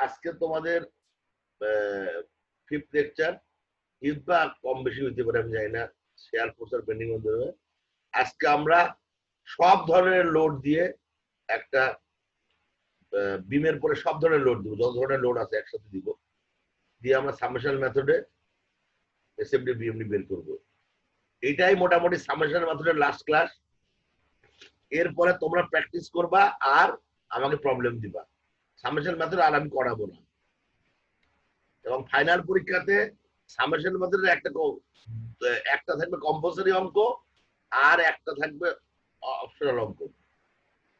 আজকে তোমাদের 5th lecture, বা কম বেশি হইতে পারে আমি জানি না, শেয়ার ফোর্স আর বেন্ডিং মধ্যে। আজকে আমরা সব ধরনের লোড দিয়ে একটা বিমের পরে সব ধরনের লোড দিব, যত ধরনের লোড আছে একসাথে দিব, দিয়ে আমরা সামেশন মেথডে এসএফডি বিএমডি বের করব। এটাই মোটামুটি সামেশন মেথডের লাস্ট ক্লাস। এরপরে তোমরা প্র্যাকটিস করবা আর আমাকে প্রবলেম দিবা। সামেশন মেথড আর আমি করাবো না। এবং ফাইনাল পরীক্ষাতে সামেশন মেথডের একটা থাকবে কম্পালসরি অঙ্ক, আর একটা থাকবে অপশনাল অঙ্ক।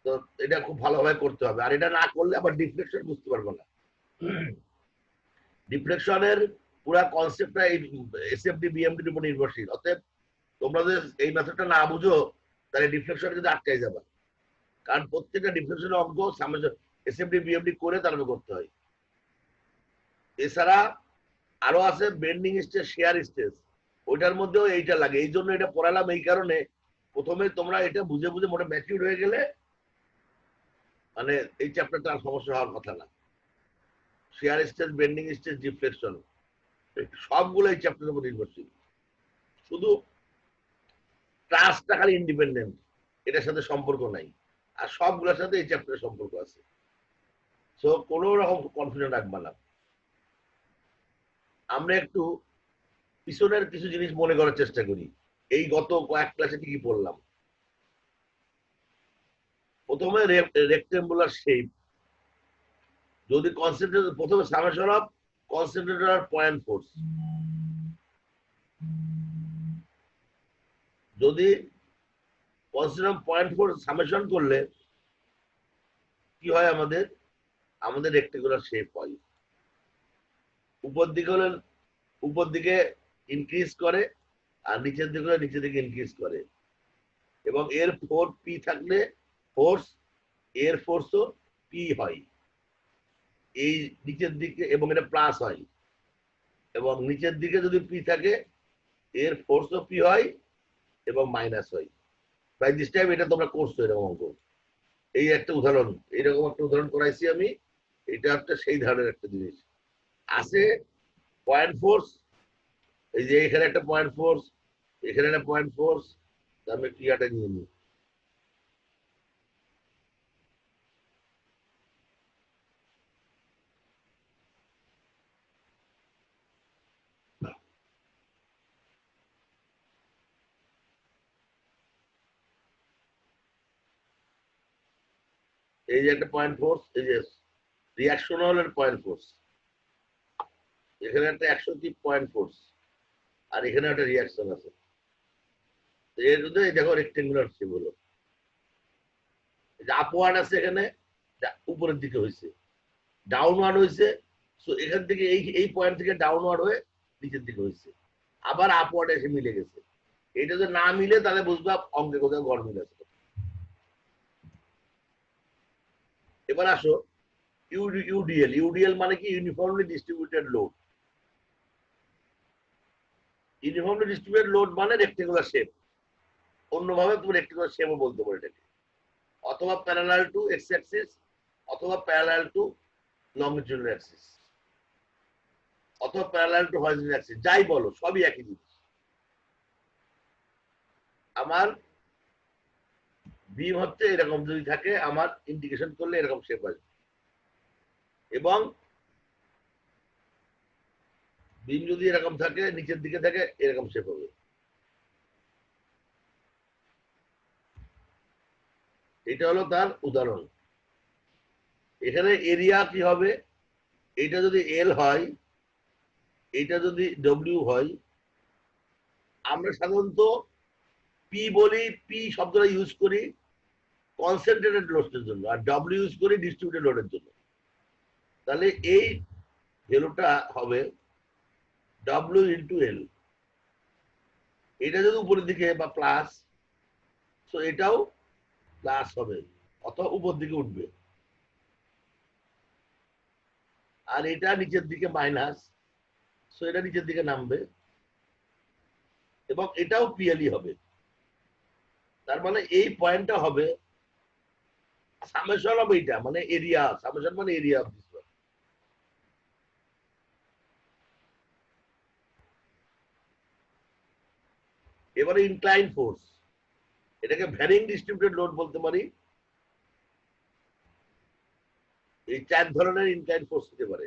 তো এটা খুব ভালোভাবে করতে হবে, আর এটা না করলে আবার ডিফ্লেকশন বুঝতে পারবো না। ডিফ্লেকশনের পুরা কনসেপ্টটা এই এসএফডি বিএমডির উপর নির্ভরশীল। অতএব তোমরা যদি এই মেথডটা না বুঝো তাহলে ডিফ্লেকশন কিন্তু আটকাই যাবে, কারণ প্রত্যেকটা ডিফ্লেকশনের অঙ্ক এসএফডি বিএমডি করে তারপরে করতে হয়। এছাড়া আরো আছে বেন্ডিং স্টেজ, শেয়ার স্টেজ, ওইটার মধ্যেও এইটা লাগে। এই জন্য এটা পড়ালাম এই কারণে, প্রথমে তোমরা এটা বুঝে বুঝে মোটা ম্যাচিউর হয়ে গেলে মানে এই চ্যাপ্টারটা আর সমস্যা হওয়ার কথা না। Share stage, bending stage, deflection সবগুলো এই চ্যাপ্টারের উপর নির্ভরশীল। শুধু ক্লাসটা খালি ইন্ডিপেন্ডেন্ট, এটার সাথে সম্পর্ক নাই, আর সবগুলোর সাথে এই চ্যাপ্টারের সম্পর্ক আছে। সো কোনো রকম কনফিউশন রাখবা না। আমরা একটু পিছনের কিছু জিনিস মনে করার চেষ্টা করি। এই গত কয়েক ক্লাসে কি কি পড়লাম। প্রথমে রেক্টেঙ্গুলার শেপ, যদি কনসেন্ট্রেট, প্রথমে summation of concentrator point force, যদি কনসেন্ট্রেটর পয়েন্ট ফোর্স সামেশন করলে কি হয়, আমাদের রেক্টেঙ্গুলার শেপ হয়। উপর দিকে ইনক্রিজ করে, আর নিচের দিকে ইনক্রিজ করে। এবং এর ফোর পি থাকলে ফোর্স, এর ফোর্সও পি হয় এই নিচের দিকে, এবং এটা প্লাস হয়। এবং নিচের দিকে যদি পি থাকে, এর ফোর্সও পি হয় এবং মাইনাস হয়। বাই দিস টাইম এটা তোমরা করছো এরকম অঙ্ক। এই একটা উদাহরণ, এইরকম একটা উদাহরণ করাইছি আমি। এটা একটা সেই ধরনের একটা জিনিস আছে। পয়েন্ট ফোর্স, এই যে এখানে একটা পয়েন্ট ফোর্স, এখানে একটা পয়েন্ট ফোর্স। আমি ক্রিয়াটা নিয়ে নিই। এই যে একটা পয়েন্ট ফোর্স, এই যে রিয়াকশনাল পয়েন্ট ফোর্স, এখানে একটা অ্যাকশন পয়েন্ট ফোর্স, আর এখানে একটা রিয়াকশন আছে। এর মধ্যে দেখো রেক্টেঙ্গুলার শেপ হলো। আপওয়ার্ড আছে এখানে, উপরের দিকে হয়েছে, ডাউনওয়ার্ড হয়েছে। সো এখান থেকে এই পয়েন্ট থেকে ডাউনওয়ার্ড হয়ে নিচের দিকে হয়েছে, আবার আপওয়ার্ড এসে মিলে গেছে। এটা যদি না মিলে তাহলে বুঝবা অঙ্কে কোথাও গরমিল আছে। এবার আসো ইউডিএল। ইউডিএল মানে কি? Uniformly distributed load. Uniformly distributed load মানে রেক্টেঙ্গুলার শেপ। অন্যভাবে তুমি রেক্টেঙ্গুলার শেপও বলতে পারো এটাকে, অথবা প্যারালাল টু এক্স অ্যাক্সিস, অথবা প্যারালাল টু লংজিটিউডাল অ্যাক্সিস, অথবা প্যারালাল টু হরিজন্টাল অ্যাক্সিস, যাই বলো সবই একই জিনিস। আমার বিম হচ্ছে এরকম যদি থাকে, আমার ইন্ডিকেশন করলে এরকম শেপ আসবে, এবং বিম যদি এরকম থাকে, নিচের দিকে থাকে, এরকম শেপ হবে। এটা হলো তার উদাহরণ। এখানে এরিয়া কি হবে? এটা যদি এল হয়, এটা যদি ডব্লিউ হয়, আমরা সাধারণত পি বলি, পি শব্দটা ইউজ করি কনসেন্ট্রেটেড লোডের জন্য, আর ডব্লিউ ইউজ করি ডিস্ট্রিবিউটেড লোডের জন্য। তাহলে এই ভ্যালুটা হবে ডব্লিউ ইন্টু এল। এটা যদি উপরের দিকে বা প্লাস, তো এটাও প্লাস হবে, অথবা উপর দিকে উঠবে। আর এটা নিচের দিকে মাইনাস, সো এটা নিচের দিকে নামবে, এবং এটাও পিএলই হবে। তার মানে এই পয়েন্টটা হবে সামেশন অফ এইটা, মানে এরিয়া, সামেশন মানে এরিয়া অফ দিস ওয়ান। এবারে ইনক্লাইন ফোর্স, এটাকে ভ্যারিং ডিস্ট্রিবিউটেড লোড বলতে পারি। এই 4 ধরনের ইনক্লাইন ফোর্স হতে পারে।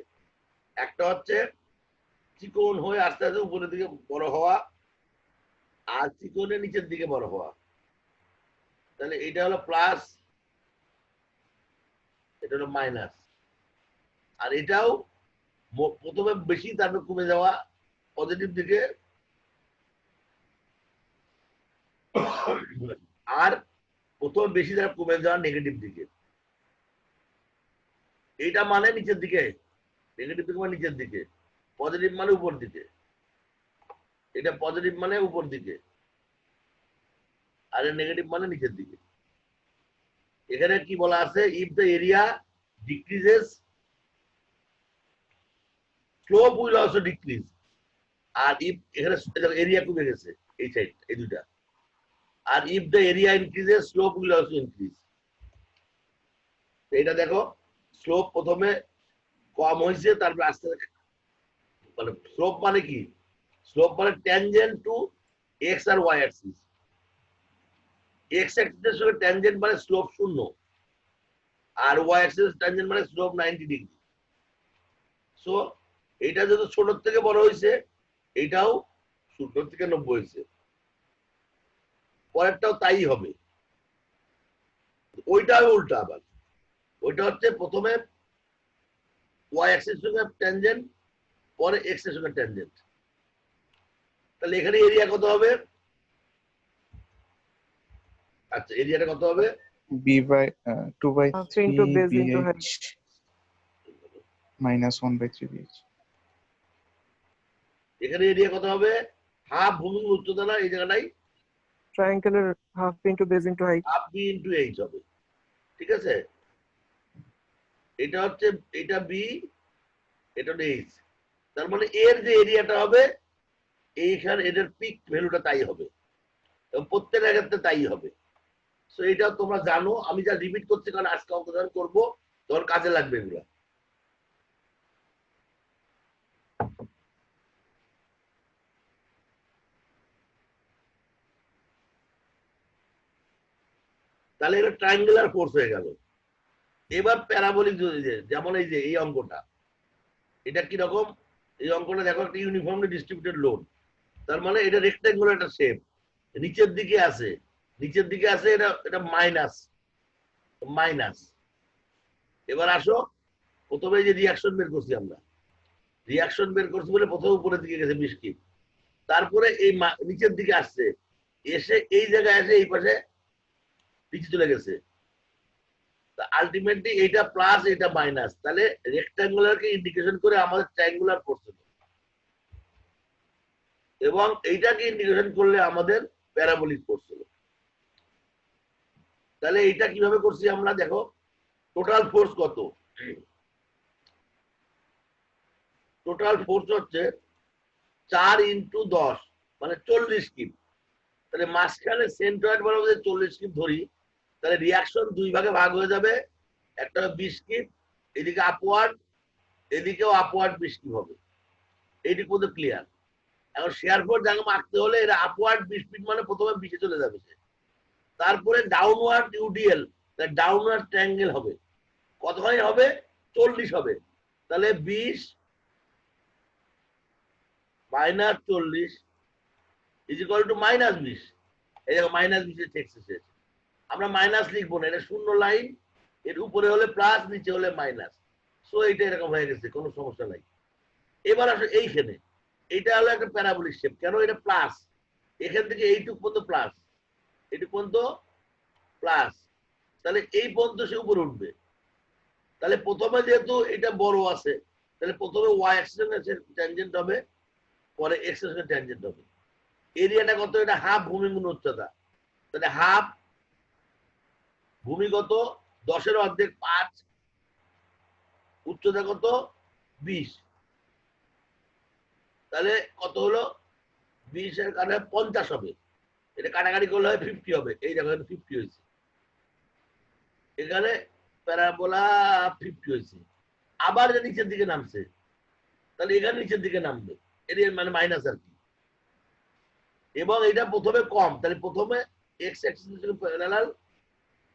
একটা হচ্ছে চিকন হয়ে আস্তে আস্তে উপরের দিকে বড় হওয়া, আর চিকনের নিচের দিকে বড় হওয়া। তাহলে এটা হলো প্লাস, এটা হলো মাইনাস। আর এটাও প্রথমে বেশি তারপর কমে যাওয়া পজিটিভ দিকে, আর প্রথম বেশি তার কমে যাওয়া নেগেটিভ দিকে। এইটা মানে নিচের দিকে, নেগেটিভ দিকে মানে নিচের দিকে, পজিটিভ মানে উপর দিকে। এটা পজিটিভ মানে উপর দিকে, আর নেগেটিভ মানে নিচের দিকে। এখানে কি বলা আছে, if the area decreases slope will also decrease. আর ইফ এখানে এরিয়া কমে গেছে এই সাইড, এই দুইটা। আর if the area increases slope will also increase. এটা দেখো, স্লোপ প্রথমে কম হয়েছে, তারপরে আস্তে মানে স্লোপ মানে কি, স্লোপ মানে tangent to x R Y Axis. X অ্যাক্সিসের সঙ্গে ট্যানজেন্ট মানে স্লোপ 0, আর ওয়াই অ্যাক্সিস ট্যানজেন্ট মানে স্লোপ 90 ডিগ্রি। সো এটা যত ছোট থেকে বড় হয়েছে, এটাও 0 থেকে 90 হয়েছে, পরেরটাও তাই হবে। ওইটাও উল্টা আবার, ওইটা হচ্ছে প্রথমে ওয়াই অ্যাক্সিস সঙ্গে ট্যানজেন্ট, পরে এক্স এর সঙ্গে ট্যানজেন্ট। তাহলে এখানে এরিয়া কত হবে? আচ্ছা, এরিয়াটা কত হবে? b by 2 by 3 into 3 base into height. bh minus 1 by 3 bh. এখানে এরিয়া কত হবে? হাফ ভূমি উচ্চতা না এই জায়গাটাই, Triangular half into base into height. Half B into H হবে। ঠিক আছে, এটা হচ্ছে, এটা বি, এটা হচ্ছে এইচ। তার মানে এর যে এরিয়াটা হবে, এইখানে এদের পিক ভ্যালুটা তাই হবে, এবং প্রত্যেকের ক্ষেত্রে তাই হবে। সো এটা তোমরা জানো, আমি যা রিপিট করছি কারণ আজকে অঙ্ক যখন করবো তখন কাজে লাগবে এগুলো। তাহলে এটা ট্রায়াঙ্গুলার ফোর্স হয়ে গেল। এবার প্যারাবোলিক, যেমন এই যে এই অঙ্কটা, এটা কি রকম? এই অঙ্কটা দেখো, একটা ইউনিফর্মলি ডিস্ট্রিবিউটেড লোড, তার মানে এটা রেক্টাঙ্গুলার একটা শেপ, নিচের দিকে আছে, নিচের দিকে আছে, এটা এটা মাইনাস মাইনাস। এবার আসো, প্রথমে যে রিয়াকশন বের করছি আমরা, রিয়াকশন বের করছি বলে প্রথমে উপরের দিকে গেছে 20 কিপ, তারপরে এই নিচের দিকে আসছে, এসে এই জায়গায় এসে এই পাশে নিচে চলে গেছে। আলটিমেটলি এটা প্লাস এটা মাইনাস, তাহলে রেক্টাঙ্গুলারকে ইন্ডিকেশন করে আমাদের ট্রায়াঙ্গুলার ফোর্স হলো, এবং এইটাকে ইন্ডিকেশন করলে আমাদের প্যারাবোলিক ফোর্স হলো। তাহলে এইটা কিভাবে করছি আমরা, দেখো টোটাল ফোর্স কত? টোটাল ফোর্স হচ্ছে 4 ইন্টু 10 মানে 40 কিপ। তাহলে মাঝখানে সেন্ট্রয়েড বরাবর যদি 40 কিপ ধরি, তাহলে রিয়াকশন দুই ভাগে ভাগ হয়ে যাবে, একটা 20 কিপ, এদিকে আপওয়ার্ড, এদিকেও আপওয়ার্ড 20 কিপ হবে। এইটুকু পর্যন্ত ক্লিয়ার। এখন শেয়ার ফোর্স জায়গা আঁকতে হলে এটা আপওয়ার্ড 20 ফিট মানে প্রথমে 20 চলে যাবে সে, তারপরে ডাউনওয়ার্ড ইউডিএল, ডাউনওয়ার্ড ট্রায়াঙ্গেল হবে, কতখানি হবে? 40 হবে। তাহলে 20 minus 40 is equal to minus 20। এই দেখো মাইনাস 20 টেক্সট এসেছে, আমরা মাইনাস লিখবো না, এটা শূন্য লাইন, এর উপরে হলে প্লাস, নিচে হলে মাইনাস। সো এইটা এরকম হয়ে গেছে, কোনো সমস্যা নাই। এবার আসলে এইখানে এটা হলো একটা প্যারাবোলিক শেপ, কেন? এটা প্লাস, এখান থেকে এইটুক পর্যন্ত প্লাস, এইটুক পর্যন্ত প্লাস, তাহলে এই পর্যন্ত সে উপরে উঠবে। তাহলে প্রথমে যেহেতু এটা বড় আছে, তাহলে প্রথমে ওয়াই অ্যাক্সিস ট্যানজেন্ট হবে, পরে এক্স অ্যাক্সিস ট্যানজেন্ট হবে। এরিয়াটা কত? এটা হাফ ভূমি গুণ উচ্চতা, তাহলে হাফ ভূমি কত? 10 এর অর্ধেক 5, উচ্চতা কত? 20, তাহলে কত হলো? 20 এর কারণে 50 হবে, এটা কাটাকাটি করলে হয় 50 হবে। এই দেখো 50 হয়েছে, এখানে প্যারাবোলা 50 হয়েছে। আবার যে নিচের দিকে নামছে, তাহলে এখানে নিচের দিকে নামবে, এর মানে মাইনাস আর কি। এবং এটা প্রথমে কম, তাহলে প্রথমে এক্স অ্যাক্সিস প্যারালাল,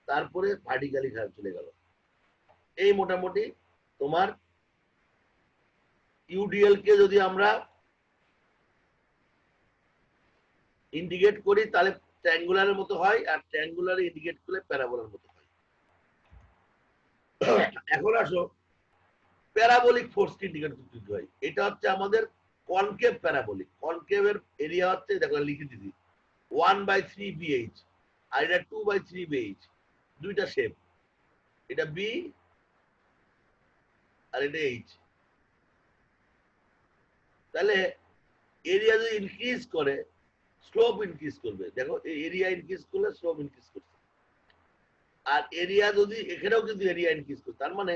তারপরে ভার্টিক্যালি চলে গেল। এই মোটামুটি তোমার ইউডিএল কে যদি আমরা ইন্ডিকেট করি তাহলে ট্রায়াঙ্গুলারের মতো হয়, আর ট্রায়াঙ্গুলারে ইন্ডিকেট করলে প্যারাবোলার মতো হয়। এখন আসো প্যারাবোলিক ফোর্স কি ইন্ডিকেট করতে হয়। এটা হচ্ছে আমাদের কনকেভ প্যারাবোলিক। কনকেভের এরিয়া হচ্ছে, দেখো লিখে দিদি, 1/3 BH, আর এটা 2/3 BH, দুইটা শেপ, এটা বি আর এটা এইচ। তাহলে এরিয়া যদি ইনক্রিজ করে স্লোপ ইনক্রিজ করবে। দেখো এই এরিয়া ইনক্রিজ করলে স্লোপ ইনক্রিজ করছে, আর এরিয়া যদি এখানেও কিন্তু এরিয়া ইনক্রিজ করে, তার মানে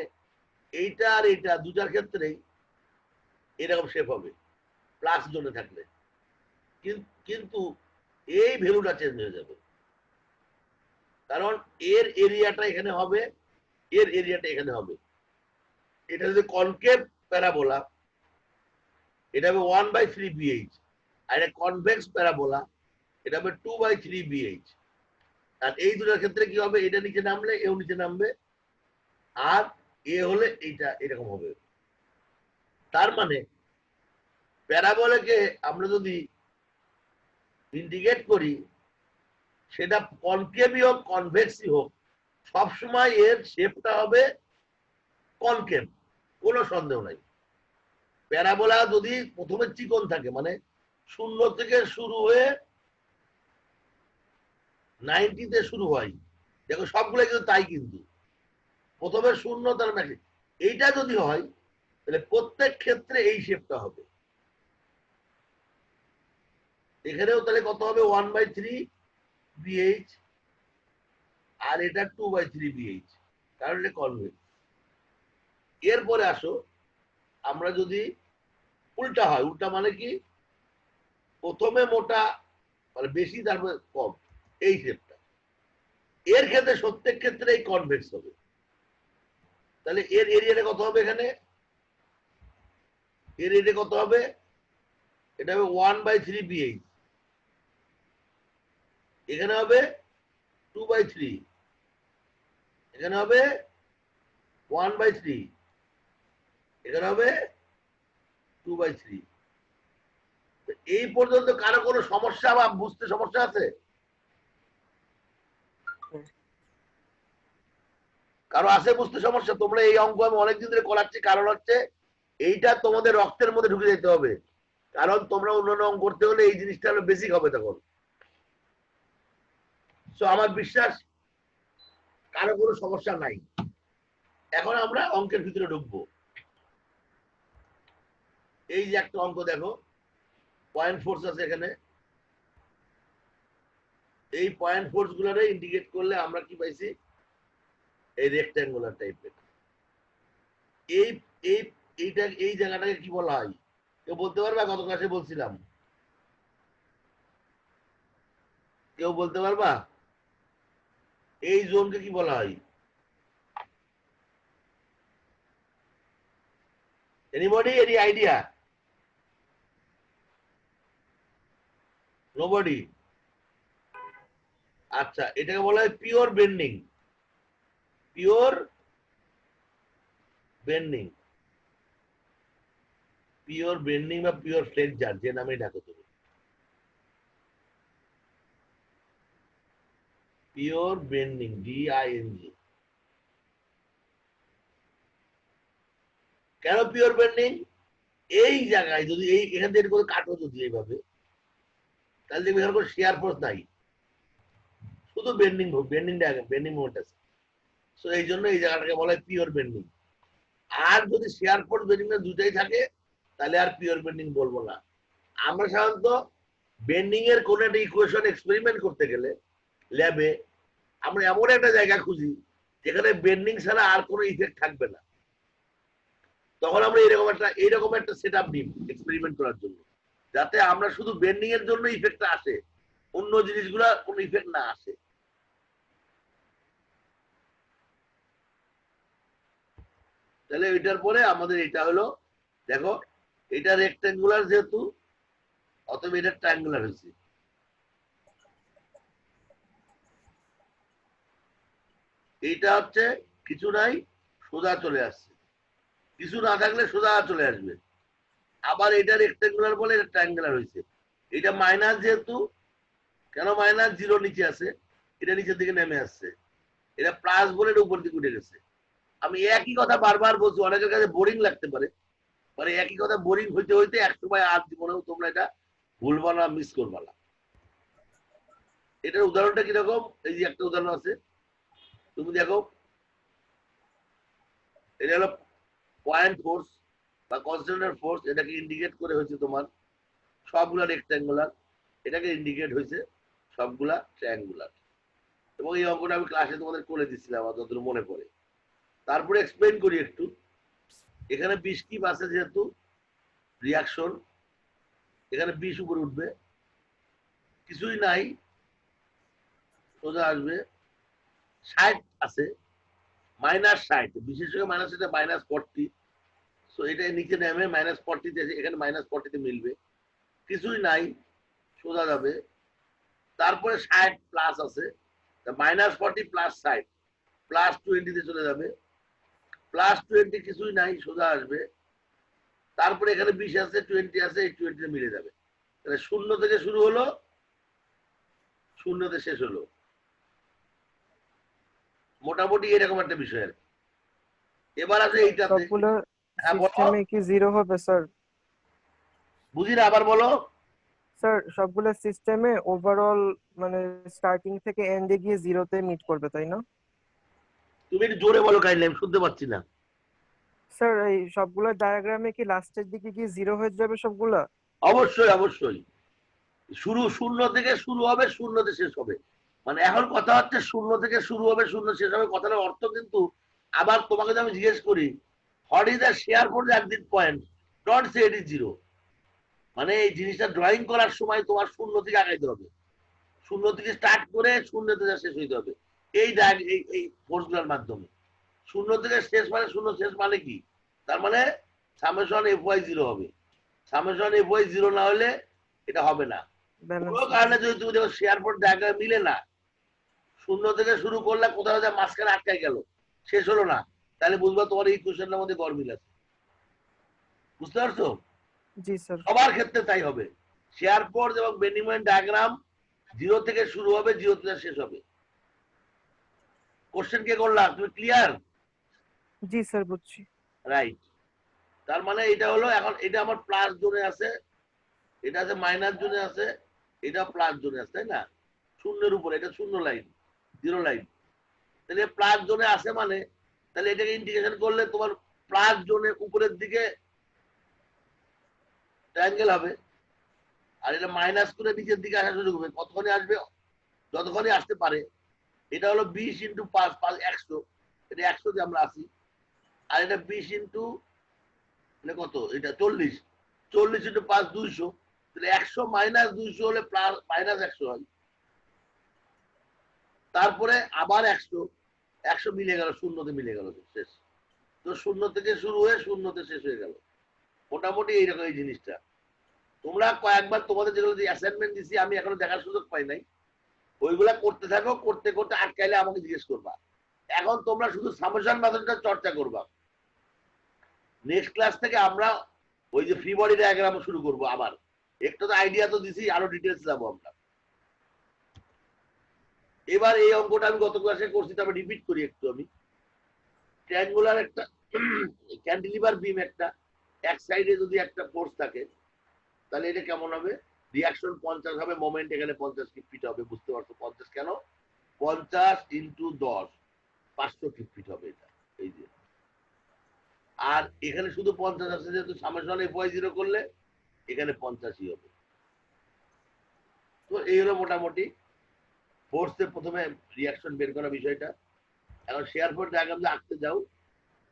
এইটা আর এইটা দুটার ক্ষেত্রেই এরকম শেপ হবে প্লাস জোনে থাকলে, কিন্তু এই ভ্যালুটা চেঞ্জ হয়ে যাবে, কারণ এর এরিয়াটা এখানে হবে, এর এরিয়াটা এখানে হবে। এটা যদি কনকেভ প্যারাবোলা, এটা হবে 1/3 BH, আর এটা কনভেক্স প্যারাবোলা, এটা হবে 2/3 BH। আর এই দুটার ক্ষেত্রে কি হবে, এটা নিচে নামলে এও নিচে নামবে, আর এ হলে এইটা এরকম হবে। তার মানে প্যারাবোলাকে আমরা যদি ইন্ডিকেট করি, সেটা কনকেভই হোক কনভেক্সই হোক, সবসময় এর শেপটা হবে কনকেভ, কোনো সন্দেহ নাই। প্যারাবোলা যদি প্রথমে চিকন থাকে, মানে 0 থেকে শুরু হয়ে 90 তে শুরু হয়, দেখো সবগুলো কিন্তু তাই, কিন্তু প্রথমে 0, তার মানে এইটা যদি হয় তাহলে প্রত্যেক ক্ষেত্রে এই শেপটা হবে। এখানেও তাহলে কত হবে, 1/3 BH, আর এটা 2/3 BH, কারণ এটা কনভেক্স। এরপরে আসো আমরা যদি উল্টা হয়, উল্টা মানে কি, প্রথমে মোটা মানে বেশি, তারপরে কম, এই শেপটা, এর ক্ষেত্রে প্রত্যেক ক্ষেত্রে এই কনভেক্স হবে। তাহলে এর এরিয়াটা কত হবে, এখানে এর এরিয়া কত হবে, এটা হবে 1/3 BH, এখানে হবে 2/3, এখানে হবে 1/3, এখানে হবে 2/3। এই পর্যন্ত কারো কোনো সমস্যা বা বুঝতে সমস্যা আছে? কারো আছে বুঝতে সমস্যা? তোমরা এই অঙ্ক আমি অনেকদিন ধরে করাচ্ছি, কারণ হচ্ছে এইটা তোমাদের রক্তের মধ্যে ঢুকে যেতে হবে, কারণ তোমরা অন্যান্য অঙ্ক করতে হলে এই জিনিসটা হলো বেসিক হবে তখন। তো আমার বিশ্বাস কারো কোনো সমস্যা নাই। এখন আমরা অঙ্কের ভিতরে ঢুকবো। এই যে একটা অঙ্ক দেখো, পয়েন্ট ফোর্স আছে এখানে, এই পয়েন্ট ফোর্স গুলারে ইন্ডিকেট করলে আমরা কি পাইছি, এই রেক্ট্যাঙ্গুলার টাইপের। এই এই এইটা এই জায়গাটাকে কি বলা হয়, কেউ বলতে পারবে? গত ক্লাসে বলছিলাম, কেউ বলতে পারবা এই জোনকে কি বলা হয়? Anybody, any idea? নোবডি? আচ্ছা, এটাকে বলা হয় pure bending. Pure bending, pure bending বা পিওর ফ্লেক্সার, যে নামে ডাকো তুমি। Pure bending, DING। কেন পিওর বেন্ডিং? এই জায়গায় যদি এই এখান থেকে করে কাটো যদি এইভাবে, তাহলে দেখবি এখানে কোনো শেয়ার ফোর্স নাই, শুধু বেন্ডিং বেন্ডিং বেন্ডিং মোমেন্ট আছে। সো এই জন্য এই জায়গাটাকে বলা হয় পিওর বেন্ডিং। আর যদি শেয়ার ফোর্স বেন্ডিং দুটাই থাকে, তাহলে আর পিওর বেন্ডিং বলবো না। আমরা সাধারণত বেন্ডিং এর কোন একটা ইকুয়েশন এক্সপেরিমেন্ট করতে গেলে ল্যাবে আমরা এমন একটা জায়গা খুঁজি যেখানে বেন্ডিং ছাড়া আর কোনো ইফেক্ট থাকবে না, তখন আমরা এরকম একটা সেট আপ নিই এক্সপেরিমেন্ট করার জন্য, যাতে আমরা শুধু বেন্ডিং এর জন্য ইফেক্টটা আসে, অন্য জিনিসগুলা কোনো ইফেক্ট না আসে। তাহলে এটার পরে আমাদের এটা হলো, দেখো এটা রেক্ট্যাঙ্গুলার যেহেতু, অতএব এটা ট্রায়াঙ্গুলার হয়েছে। এইটা হচ্ছে কিছু নাই, সোজা চলে আসছে, কিছু না থাকলে সোজা চলে আসবে। আবার এটা রেক্টেঙ্গুলার বলে এটা ট্রায়াঙ্গুলার হয়েছে। এটা মাইনাস যেহেতু, কেন মাইনাস, জিরো নিচে আছে, এটা নিচের দিকে নেমে আসছে। এটা প্লাস বলে এটা উপর দিকে উঠে গেছে। আমি একই কথা বারবার বলছি, অনেকের কাছে বোরিং লাগতে পারে, মানে একই কথা বোরিং হইতে হইতে এক সময় আর জীবনেও তোমরা এটা ভুলবা না, মিস করবা না। এটার উদাহরণটা কিরকম, এই যে একটা উদাহরণ আছে, তুমি দেখো, এটা হলো পয়েন্ট ফোর্স বা কনস্ট্যান্ট ফোর্স, এটাকে ইন্ডিকেট করে হয়েছে তোমার সবগুলা রেক্ট্যাঙ্গুলার, এটাকে ইন্ডিকেট হয়েছে সবগুলা ট্রায়াঙ্গুলার। এবং এই অঙ্কটা আমি ক্লাসে তোমাদের করে দিচ্ছিলাম আমার যতদূর মনে পড়ে। তারপরে এক্সপ্লেন করি একটু। এখানে 20 কি আছে যেহেতু রিয়াকশন, এখানে 20 উপরে উঠবে, কিছুই নাই, সোজা আসবে। 60 আছে, -60, বিশেষ করে -40, সো এটা নিচে নেমে -40 তে, এখানে -40 তে মিলবে, কিছুই নাই, সোজা যাবে। তারপরে 60 প্লাস আছে, -40 প্লাস 60 +20 তে চলে যাবে, +20 কিছুই নাই, সোজা আসবে। তারপরে এখানে 20 আছে, 20 আছে, এই 20 তে মিলে যাবে। তাহলে 0 থেকে শুরু হলো, 0 তে শেষ হলো, মোটামুটি এরকম একটা বিষয় আর কি। এবার আছে এইটাতে। সবগুলো হ্যাঁ বলো, সিস্টেমে কি জিরো হবে স্যার? বুঝি না, আবার বলো। স্যার সবগুলো সিস্টেমে ওভারঅল মানে স্টার্টিং থেকে এন্ডে গিয়ে জিরোতে মিট করবে তাই না? তুমি একটু জোরে বলো, কাইন্ডলি আমি শুনতে পাচ্ছি না। স্যার এই সবগুলো ডায়াগ্রামে কি লাস্টের দিকে গিয়ে জিরো হয়ে যাবে সবগুলা? অবশ্যই অবশ্যই, শুরু 0 থেকে শুরু হবে, 0 তে শেষ হবে। মানে এখন কথা হচ্ছে 0 থেকে শুরু হবে, 0 শেষ হবে, কথাটার অর্থ কিন্তু, আবার তোমাকে যদি আমি জিজ্ঞেস করি what is the share for the exit point, don't say it is zero. মানে এই জিনিসটা ড্রয়িং করার সময় তোমার 0 থেকে আগাইতে হবে, 0 থেকে স্টার্ট করে 0 তে শেষ হইতে হবে, এই এই ফোর্সগুলোর মাধ্যমে। 0 থেকে শেষ মানে 0 শেষ মানে কি, তার মানে সামেশন FY0 হবে। সামেশন FY0 না হলে এটা হবে না। ব্যালেন্স কোনো কারণে যদি তুমি দেখো শেয়ার ফোর ডায়াগ্রাম মিলে না, 0 থেকে শুরু করলে কোথাও যা মাঝখানে আটকাই গেল, শেষ হলো না, তাহলে বুঝবা তোমার এই কোশ্চেনটার মধ্যে গরমিল আছে। বুঝতে পারছো? জি স্যার। সবার ক্ষেত্রে তাই হবে। শেয়ার ফোর্স এবং বেন্ডিং মোমেন্ট ডায়াগ্রাম 0 থেকে শুরু হবে, 0 থেকে শেষ হবে। কোশ্চেন কে করলাম, তুমি ক্লিয়ার? জি স্যার বুঝছি। রাইট। তার মানে এটা হলো, এখন এটা আমার প্লাস জোনে আছে, এটা আছে মাইনাস জোনে আছে, এটা প্লাস জোনে আছে, তাই না? শূন্যের উপরে, এটা শূন্য লাইন, 0 লাইন। তাহলে প্লাস জোনে আছে মানে, তাহলে এটাকে ইন্টিগ্রেশন করলে তোমার প্লাস জোনের উপরের দিকে ট্রায়াঙ্গেল হবে, আর এটা মাইনাস করে নিচের দিকে আসা শুরু করবে, কতক্ষণে আসবে, যতক্ষণে আসতে পারে। এটা হলো 20 ইন্টু 5, 100, এটা 100 দিয়ে আমরা আসি। আর এটা 20 ইন্টু, মানে কত, এটা 40, 40 ইন্টু 5, 200। তাহলে 100 মাইনাস 200 হলে প্লাস -100 হয়। তারপরে আবার 100, 100 মিলে গেল, 0 তে মিলে গেল, শেষ। তো 0 থেকে শুরু হয়ে 0 তে শেষ হয়ে গেল। মোটামুটি এইরকম এই জিনিসটা। তোমরা কয়েকবার তোমাদের যেগুলো অ্যাসাইনমেন্ট দিছি আমি এখনো দেখার সুযোগ পাই নাই, ওইগুলা করতে থাকো, করতে করতে আটকাইলে আমাকে জিজ্ঞেস করবা। এখন তোমরা শুধু সামেশন মেথডটা চর্চা করবা। নেক্সট ক্লাস থেকে আমরা ওই যে ফ্রি বডি ডায়াগ্রাম শুরু করব আবার। একটু তো আইডিয়া তো দিছি, আরো ডিটেলস যাবো আমরা। এবার এই অঙ্কটা আমি গত ক্লাসে করছি, তবে রিপিট করি একটু আমি। ট্রায়াঙ্গুলার একটা ক্যান্টিলিভার বিম, একটা এক সাইডে যদি একটা ফোর্স থাকে, তাহলে এটা কেমন হবে, রিয়াকশন 50 হবে, মোমেন্ট এখানে 50 ফিট হবে। বুঝতে পারছো 50 কেন, 50 ইন্টু 10, 500 ফিট হবে এটা, এই যে। আর এখানে শুধু 50 আছে, যেহেতু সামেশন FY0 করলে এখানে 50ই হবে। তো এই হলো মোটামুটি ফোর্সে প্রথমে রিয়াকশন বের করা বিষয়টা। এখন শেয়ার ফোর্স ডায়াগ্রাম যদি আঁকতে যাও,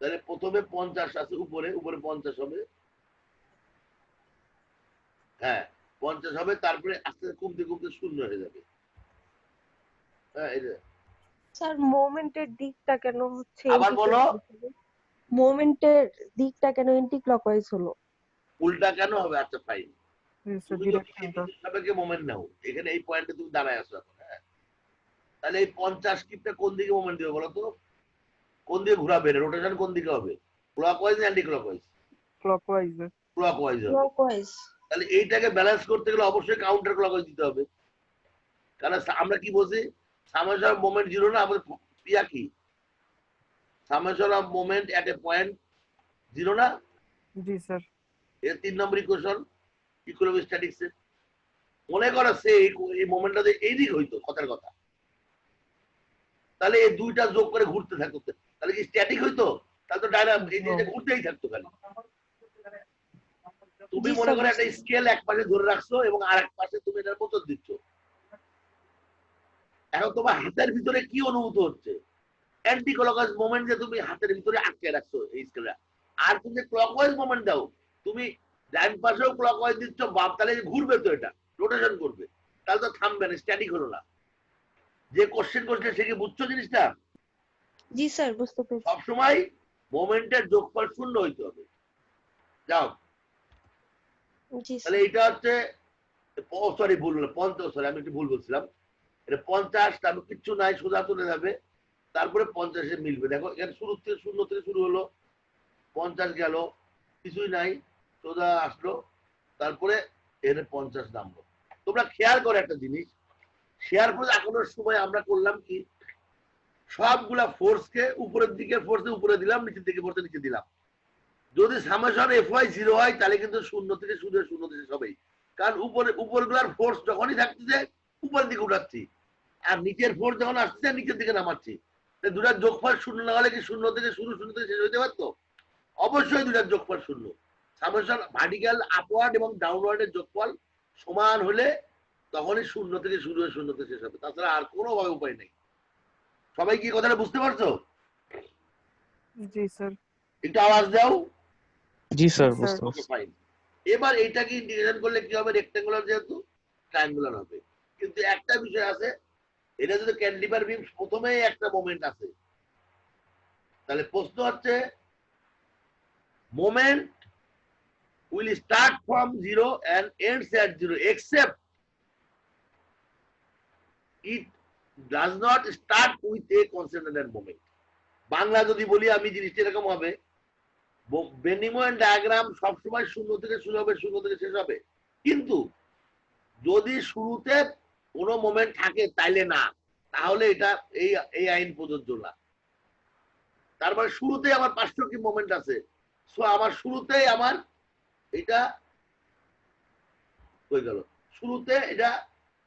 তাহলে প্রথমে 50 আছে, উপরে উপরে 50 হবে, হ্যাঁ 50 হবে, তারপরে আস্তে আস্তে কমতে কমতে 0 হয়ে যাবে। হ্যাঁ, এই যে স্যার মোমেন্টের দিকটা কেন হচ্ছে আবার বলো, মোমেন্টের দিকটা কেন এন্টি ক্লকওয়াইজ হলো? উল্টা কেন হবে, আচ্ছা ফাইন। স্যার তুমি যদি ডিরেকশনটা সাপেক্ষে মোমেন্ট নাও, এখানে এই পয়েন্টে তুমি দাঁড়ায় আসো এখন, হ্যাঁ তাহলে এই 50 কিপটা কোন দিকে মোমেন্ট দিবে বলো তো? কোন দিকে ঘোরাবে? রোটেশন কোন দিকে হবে? ক্লকওয়াইজ না অ্যান্টি ক্লকওয়াইজ? ক্লকওয়াইজ। ক্লকওয়াইজ হবে। ক্লকওয়াইজ। তাহলে এইটাকে ব্যালেন্স করতে গেলে অবশ্যই কাউন্টার ক্লকওয়াইজ দিতে হবে। কারণ আমরা কি বলছি, সামেশন অফ মোমেন্ট জিরো না, আমাদের পিয়া কি summation of moment at A point zero না? জি স্যার। এর 3 নম্বর ইকুয়েশন ইকুইলিব্রিয়াম স্ট্যাটিক্স এর। মনে করো সে এই মোমেন্টটা এই দিক হইতো, কথার কথা, তাহলে এই দুইটা যোগ করে ঘুরতে থাকতো, তাহলে কি স্ট্যাটিক হইতো? তাহলে তো এই ঘুরতেই থাকতো খালি। তুমি জি মনে স্যার, করো একটা স্কেল এক পাশে ধরে রাখছো এবং আর এক পাশে তুমি এটার মোচড় দিচ্ছ। এখন তোমার হাতের ভিতরে কি অনুভূত হচ্ছে? অ্যান্টি ক্লকওয়াইজ মোমেন্ট যে তুমি হাতের ভিতরে আটকে রাখছো এই স্কেলটা। আর তুমি ক্লকওয়াইজ মোমেন্ট দাও, তুমি ডান পাশেও ক্লকওয়াইজ দিচ্ছ, বাম, তাহলে ঘুরবে তো, এটা রোটেশন করবে, তাহলে তো থামবে না, স্ট্যাটিক হলো না। যে কোশ্চেন করছে সে কি বুঝছো জিনিসটা? জি স্যার, বুঝতে পেরেছি। সবসময় মোমেন্টের যোগফল শূন্য হইতে হবে। যাও, জি তাহলে স্যার। এটা হচ্ছে, সরি ভুল হলো, 50, সরি আমি একটু ভুল বলছিলাম। এটা 50, তারপর কিচ্ছু নাই, সোজা চলে যাবে, তারপরে 50-এ মিলবে। দেখো এখানে শুরু থেকে শূন্য থেকে শুরু হলো, 50 গেল, কিছুই নাই, সোজা আসলো, তারপরে এখানে 50 নামলো। তোমরা খেয়াল করো একটা জিনিস, শেয়ার ফোর্স আঁকানোর সময় আমরা করলাম কি, সবগুলা ফোর্সকে উপরের দিকে ফোর্সে উপরে দিলাম, নিচের দিকে ফোর্সে নিচে দিলাম। যদি সামেশন FY 0 হয় তাহলে কিন্তু শূন্য থেকে শুরু হয়ে শূন্য থেকে সবাই, কারণ উপরগুলার ফোর্স যখনই থাকতেছে উপরের দিকে উঠাচ্ছি, আর নিচের ফোর্স যখন আসছে নিচের দিকে নামাচ্ছি। দুটার যোগফল শূন্য না হলে কি শূন্য থেকে শুরু, শূন্য থেকে শেষ হইতে পারতো? অবশ্যই দুটার যোগফল শূন্য। সামেশন ভার্টিক্যাল আপওয়ার্ড এবং ডাউনওয়ার্ডের যোগফল সমান হলে তখনই শূন্য থেকে শুরু হয়ে শূন্য থেকে শেষ হবে, তাছাড়া আর কোনো ভাবে উপায় নেই। সবাই কি কথাটা বুঝতে পারছো? জি স্যার। একটু আওয়াজ দাও। জি স্যার, স্যার। বুঝতে ওকে পারছি। ফাইন। এবার এইটাকে ইন্টিগ্রেশন করলে কি হবে? রেক্টেঙ্গুলার যেহেতু ট্রায়াঙ্গুলার হবে। কিন্তু একটা বিষয় আছে, এটা যদি ক্যান্টিলিভার বিম প্রথমেই একটা মোমেন্ট আছে, তাহলে প্রশ্ন হচ্ছে moment will start from 0 and ends at 0 except it does not start with a constant moment. Bangla যদি বলি আমি, জিনিসটা এরকম হবে, বেনিমোয়েন্ট ডায়াগ্রাম সবসময় শূন্য থেকে শুরু হবে, শূন্য থেকে শেষ হবে, কিন্তু যদি শুরুতে কোনো মোমেন্ট থাকে তাইলে না, তাহলে এটা এই এই আইন প্রযোজ্য না। তারপরে শুরুতে আমার 500 কি মোমেন্ট আছে, সো আমার শুরুতেই আমার এটা হয়ে গেল। শুরুতে এটা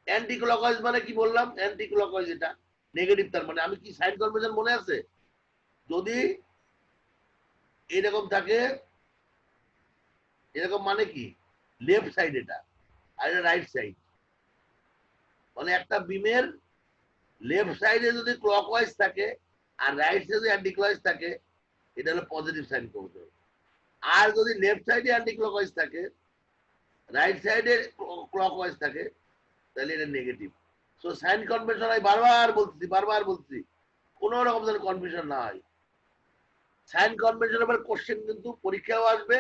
অ্যান্টি ক্লকওয়াইজ, মানে কি বললাম? অ্যান্টি ক্লকওয়াইজ, এটা নেগেটিভ। তার মানে আমি কি সাইন কনভেনশন মনে আছে? যদি এরকম থাকে, এরকম মানে কি লেফট সাইড এটা, আর এটা রাইট সাইড, মানে একটা বিমের লেফট সাইডে যদি ক্লকওয়াইজ থাকে আর রাইট সাইডে যদি অ্যান্টি ক্লকওয়াইজ থাকে, এটা হলো পজিটিভ সাইন করতে হবে। আর যদি লেফট সাইডে অ্যান্টি ক্লকওয়াইজ থাকে, রাইট সাইডে ক্লকওয়াইজ থাকে, তাহলে এটা নেগেটিভ। সো সাইন কনভেনশন আমি বারবার বলছি, কোনো রকম যেন কনফিউশন না হয়। সাইন কনভেনশনের উপর কোশ্চেন কিন্তু পরীক্ষাও আসবে,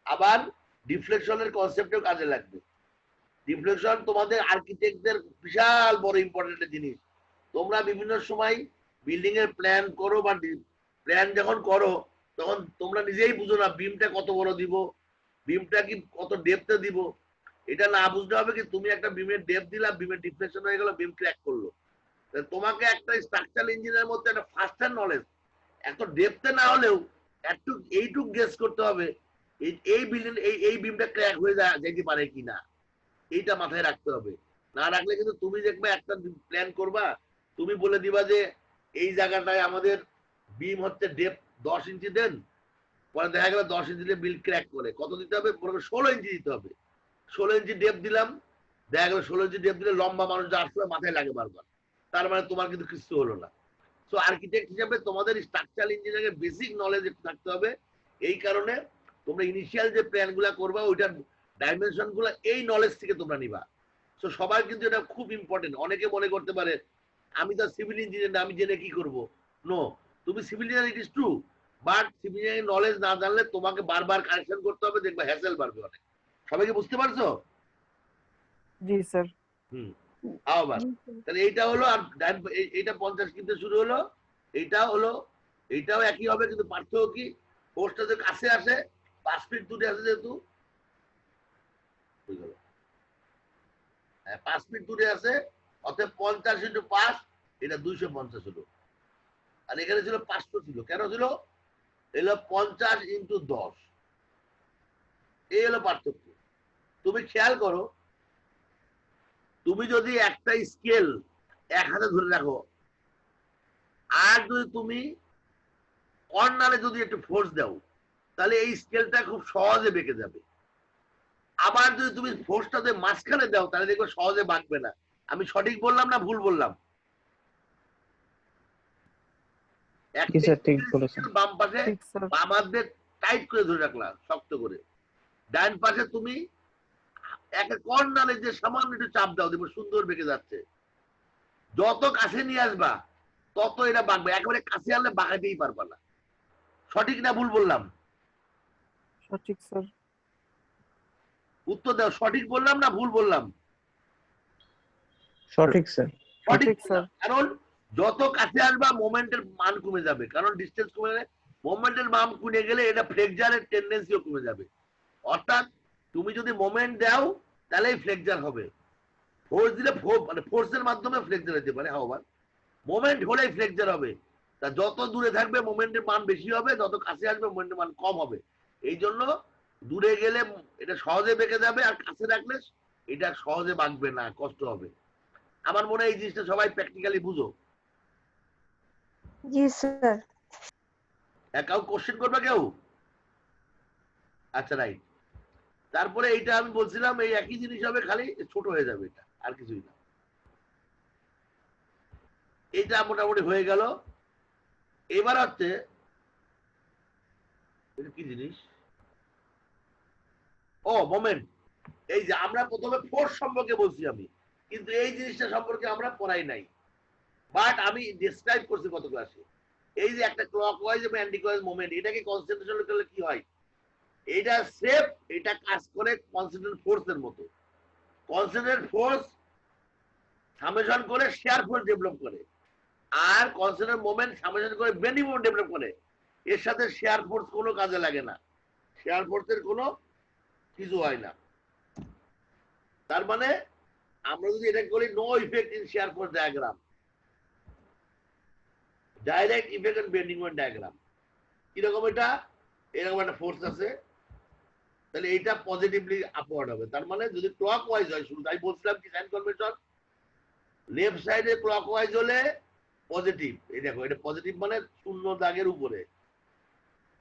আবার ডিফ্লেকশনের কনসেপ্টেও কাজে লাগবে। ডিফ্লেকশন তোমাদের আর্কিটেক্টদের বিশাল বড় ইম্পর্টেন্ট জিনিস। তোমরা বিভিন্ন সময় বিল্ডিং এর প্ল্যান করো, বা প্ল্যান যখন করো তখন তোমরা নিজেই বুঝো না বিমটা কত বড় দিব, বিমটা কি কত ডেপথে দিব। এটা না বুঝতে হবে কি, তুমি একটা বিমের ডেপথ দিলা, বিমের ডিফ্লেকশন হয়ে গেল, বিম ক্র্যাক করলো। তোমাকে একটা স্ট্রাকচারাল ইঞ্জিনিয়ারের মধ্যে একটা ফার্স্ট হ্যান্ড নলেজ, এত ডেপথে না হলেও একটু এইটুক গেস করতে হবে এই বিল্ডিং এই বিমটা ক্র্যাক হয়ে যাইতে পারে কিনা, এইটা মাথায় রাখতে হবে। না রাখলে কিন্তু তুমি দেখবে একটা প্ল্যান করবা, তুমি বলে দিবা যে এই জায়গাটায় আমাদের বিম হচ্ছে ডেপ 10 ইঞ্চি দেন, পরে দেখা গেল 10 ইঞ্চি দিয়ে বিল ক্র্যাক করে, কত দিতে হবে? 16 ইঞ্চি দিতে হবে। 16 ইঞ্চি ডেপ দিলাম, দেখা গেল 16 ইঞ্চি ডেপ দিলে লম্বা মানুষ যা আসলে মাথায় লাগে বারবার, তার মানে তোমার কিন্তু কিছু হলো না। সো আর্কিটেক্ট হিসেবে তোমাদের স্ট্রাকচারাল ইঞ্জিনিয়ারিং বেসিক নলেজ থাকতে হবে। এই কারণে তোমরা ইনিশিয়াল যে প্ল্যান গুলা করবা, ওইটার ডাইমেনশন গুলা এই নলেজ থেকে তোমরা নিবা। তো সবাই কিন্তু এটা খুব ইম্পর্টেন্ট। অনেকে মনে করতে পারে আমি তো সিভিল ইঞ্জিনিয়ার না, আমি জেনে কি করব। নো, তুমি civil engineer, it is true, but civil engineering knowledge না জানলে তোমাকে বারবার কারেকশন করতে হবে, দেখবা হ্যাসেল বাড়বে অনেক। সবাইকে বুঝতে পারছো? জি স্যার। আবার তাহলে এইটা হলো আর এইটা 50 কিন্তু শুরু হলো, এইটা হলো, এইটাও একই হবে, কিন্তু পার্থক্য কি ফোর্সটা যে কাছে আসে 5 ফিট দূরে আছে যেহেতু, হয়ে গেল। হ্যাঁ 5 ফিট দূরে আছে, অতএব 50 ইন্টু 5 এটা 250 হলো। আর এখানে ছিল 500 ছিল, কেন ছিল? এলো 50 ইন্টু 10, এই হলো পার্থক্য। তুমি খেয়াল করো, তুমি যদি একটা স্কেল এক হাতে ধরে রাখো, আর যদি তুমি কর্নারে যদি একটু ফোর্স দাও, তাহলে এই স্কেলটা খুব সহজে বেঁকে যাবে। আবার যদি তুমি ফোর্সটাতে মাঝখানে দাও, তাহলে দেখবে সহজে বাঁকবে না। আমি সঠিক বললাম না ভুল বললাম? জি স্যার, ঠিক বলেছেন। বাম পাশে ঠিক স্যার। বাম হাত দিয়ে টাইট করে ধরে রাখলাম শক্ত করে, ডান পাশে তুমি একটা কর্নারে যে সামান্য একটু চাপ দাও, দেখবে সুন্দর বেঁকে যাচ্ছে। যত কাছে নিয়ে আসবা তত এটা বাঁকবে, একেবারে কাছে আনলে বাঁকাতেই পারবা না। সঠিক না ভুল বললাম? সঠিক স্যার। উত্তর দাও, সঠিক বললাম না ভুল বললাম? সঠিক স্যার। সঠিক সঠিক স্যার। কারণ যত কাছে আসবা মোমেন্টের মান কমে যাবে, কারণ ডিস্টেন্স কমে গেলে মোমেন্টের মান কমে গেলে এটা ফ্লেক্সারের টেন্ডেন্সিও কমে যাবে। অর্থাৎ তুমি যদি মোমেন্ট দাও তাহলেই ফ্লেক্সার হবে, ফোর্স দিলে মানে ফোর্সের মাধ্যমে ফ্লেক্সার হতে পারে, আবার মোমেন্ট হলেই ফ্লেক্সার হবে। তা যত দূরে থাকবে মোমেন্টের মান বেশি হবে, যত কাছে আসবে মোমেন্টের মান কম হবে। এই জন্য দূরে গেলে এটা সহজে বেঁকে যাবে, আর কাছে রাখলে এটা সহজে বাঁকবে না, কষ্ট হবে। আমার মনে হয় এই জিনিসটা সবাই প্র্যাকটিক্যালি বুঝো। জি স্যার। কাউ কোশ্চেন করবে কেউ? আচ্ছা রাইট। তারপরে এইটা আমি বলছিলাম এই একই জিনিস হবে, খালি ছোট হয়ে যাবে, এটা আর কিছুই না। এটা মোটামুটি হয়ে গেল। এবার হচ্ছে এটা কি জিনিস, ও মোমেন্ট। এই যে আমরা প্রথমে ফোর্স সম্পর্কে বলছি আমি, কিন্তু এই জিনিসটা সম্পর্কে আমরা পড়াই নাই, বাট আমি ডিসক্রাইব করছি গত ক্লাসে। এই যে একটা ক্লকওয়াইজ এবং অ্যান্টিক্লকওয়াইজ মোমেন্ট, এটাকে কনসেন্ট্রেশন করলে কি হয়, এটা সেফ, এটা কাজ করে কনসেন্ট্রেট ফোর্সের মতো। কনসেন্ট্রেট ফোর্স সামেশন করে শেয়ার ফোর্স ডেভেলপ করে, আর কনসেন্ট্রেট মোমেন্ট সামেশন করে বেন্ডিং মোমেন্ট ডেভেলপ করে। এর সাথে শেয়ার ফোর্স কোনো কাজে লাগে না, শেয়ার ফোর্সের কোনো কিছু হয় না। তার মানে আমরা যদি এটা বলি no effect in shear force diagram, direct effect on bending moment diagram. কিরকম এটা, এরকম একটা ফোর্স আছে, তাহলে এইটা পজিটিভলি আপওয়ার্ড হবে। তার মানে যদি ক্লক ওয়াইজ হয়, শুরু তাই বলছিলাম কি সাইন কনভেনশন, লেফট সাইডে ক্লক ওয়াইজ হলে পজিটিভ। এই দেখো এটা পজিটিভ মানে শূন্য দাগের উপরে,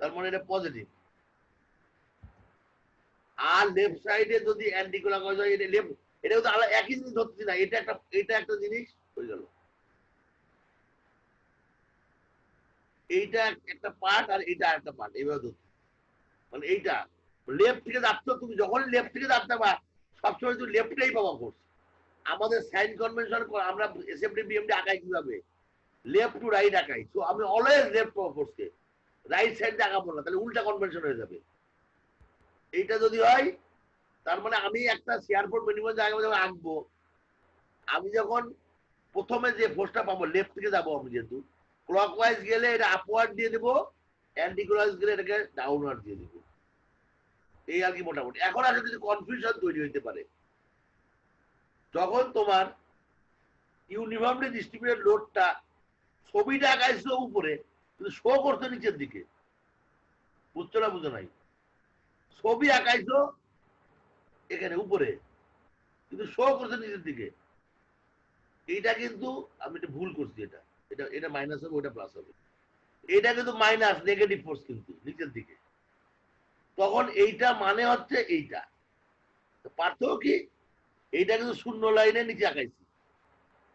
তার মানে এটা পজিটিভ। আর লেফট সাইডে যদি অ্যান্টি ক্লক ওয়াইজ হয়, এটা লেফট, এটা কিন্তু আলাদা একই জিনিস ধরছি না, এটা একটা জিনিস হয়ে গেল, এইটা একটা পার্ট আর এটা একটা পার্ট, এইভাবে ধরছি। মানে এইটা লেফট থেকে যাচ্ছ, তুমি যখনই লেফট থেকে যাচ্ছে বা সবসময় তুমি লেফটেই পাবা ফোর্স। আমাদের সাইন কনভেনশন আমরা এসএফডি বিএমডি আঁকাই কিভাবে, লেফট টু রাইট আঁকাই। তো আমি অলওয়েজ লেফট পাবো ফোর্সকে, রাইট সাইড দিয়ে আঁকাবো না, তাহলে উল্টা কনভেনশন হয়ে যাবে। এইটা যদি হয়, তার মানে আমি একটা শেয়ার ফোর্স মিনিমাম জায়গা যখন আঁকবো, আমি যখন প্রথমে যে ফোর্সটা পাবো লেফট থেকে যাবো, আমি যেহেতু ক্লকওয়াইজ গেলে এটা আপওয়ার্ড দিয়ে দেবো, অ্যান্টি ক্লকওয়াইজ গেলে এটাকে ডাউনওয়ার্ড দিয়ে দেবো। এই আর কি মোটামুটি। এখন আসলে কিছু কনফিউশন তৈরি হইতে পারে, যখন তোমার ইউনিফর্মলি ডিস্ট্রিবিউটেড লোডটা ছবিটা আঁকাইছো উপরে কিন্তু শো করছো নিচের দিকে, বুঝছো না বুঝো নাই? ছবি আঁকাইছো এখানে উপরে কিন্তু শো করছো নিচের দিকে, এইটা কিন্তু আমি এটা ভুল করছি, এটা এটা এটা মাইনাস হবে, ওটা প্লাস হবে। এটা কিন্তু মাইনাস, নেগেটিভ ফোর্স কিন্তু নিচের দিকে, তখন এইটা মানে হচ্ছে এইটা। পার্থক্য কি, এইটা কিন্তু শূন্য লাইনের নিচে আঁকাইছি,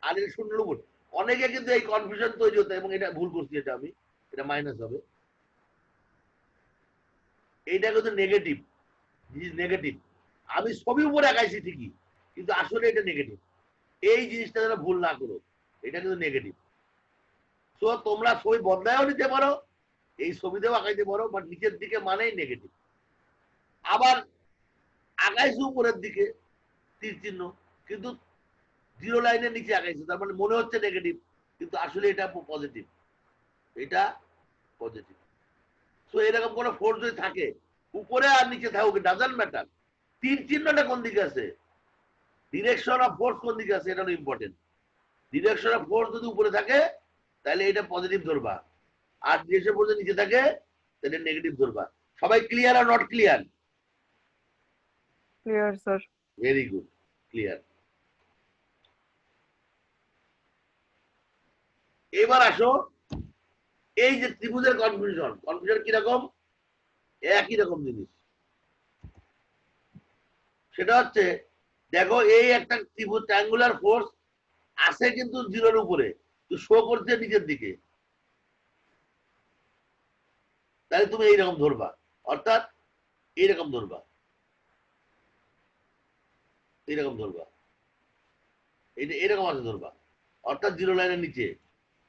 আর এটা শূন্যের উপর। অনেকে কিন্তু এই কনফিউশন তৈরি হতো, এবং এটা ভুল করছি, এটা আমি, এটা মাইনাস হবে, এইটা কিন্তু নেগেটিভ, নেগেটিভ। আমি ছবি উপরে আঁকাইছি ঠিকই, কিন্তু আসলে এটা নেগেটিভ। এই জিনিসটা যেন ভুল না করো, এটা কিন্তু নেগেটিভ। তো তোমরা ছবি বদলায়ও নিতে পারো, এই ছবিতেও আঁকাইতে পারো, বাট নিচের দিকে মানেই নেগেটিভ। আবার আঁকাইছি উপরের দিকে তীর চিহ্ন, কিন্তু জিরো লাইনের নিচে আঁকাইছে, তার মানে মনে হচ্ছে নেগেটিভ, কিন্তু আসলে এটা পজিটিভ, এটা পজিটিভ। সো এরকম কোন ফোর্স যদি থাকে উপরে আর নিচে থাকুক, ডাজন্ট ম্যাটার, তীর চিহ্নটা কোন দিকে আছে, ডিরেকশন অফ ফোর্স কোন দিকে আছে, এটা হলো ইম্পর্টেন্ট। ডিরেকশন অফ ফোর্স যদি উপরে থাকে তাহলে এটা পজিটিভ ধরবা, আর ডিরেকশন ফোর্স যদি নিচে থাকে তাহলে নেগেটিভ ধরবা। সবাই clear are not clear? Clear sir. Very good, clear. এবার আসো, এই যে ত্রিভুজের কনফিউশন, কনফিউশন কিরকম? একই রকম জিনিস। সেটা হচ্ছে দেখো এই একটা ত্রিভুজ ট্রায়াঙ্গুলার ফোর্স আছে কিন্তু জিরোর উপরে, তো শো করছে নিচের দিকে, তাহলে তুমি এইরকম ধরবা, অর্থাৎ এইরকম ধরবা, এইরকম ধরবা, এটা এরকম আছে ধরবা, অর্থাৎ জিরো লাইনের নিচে।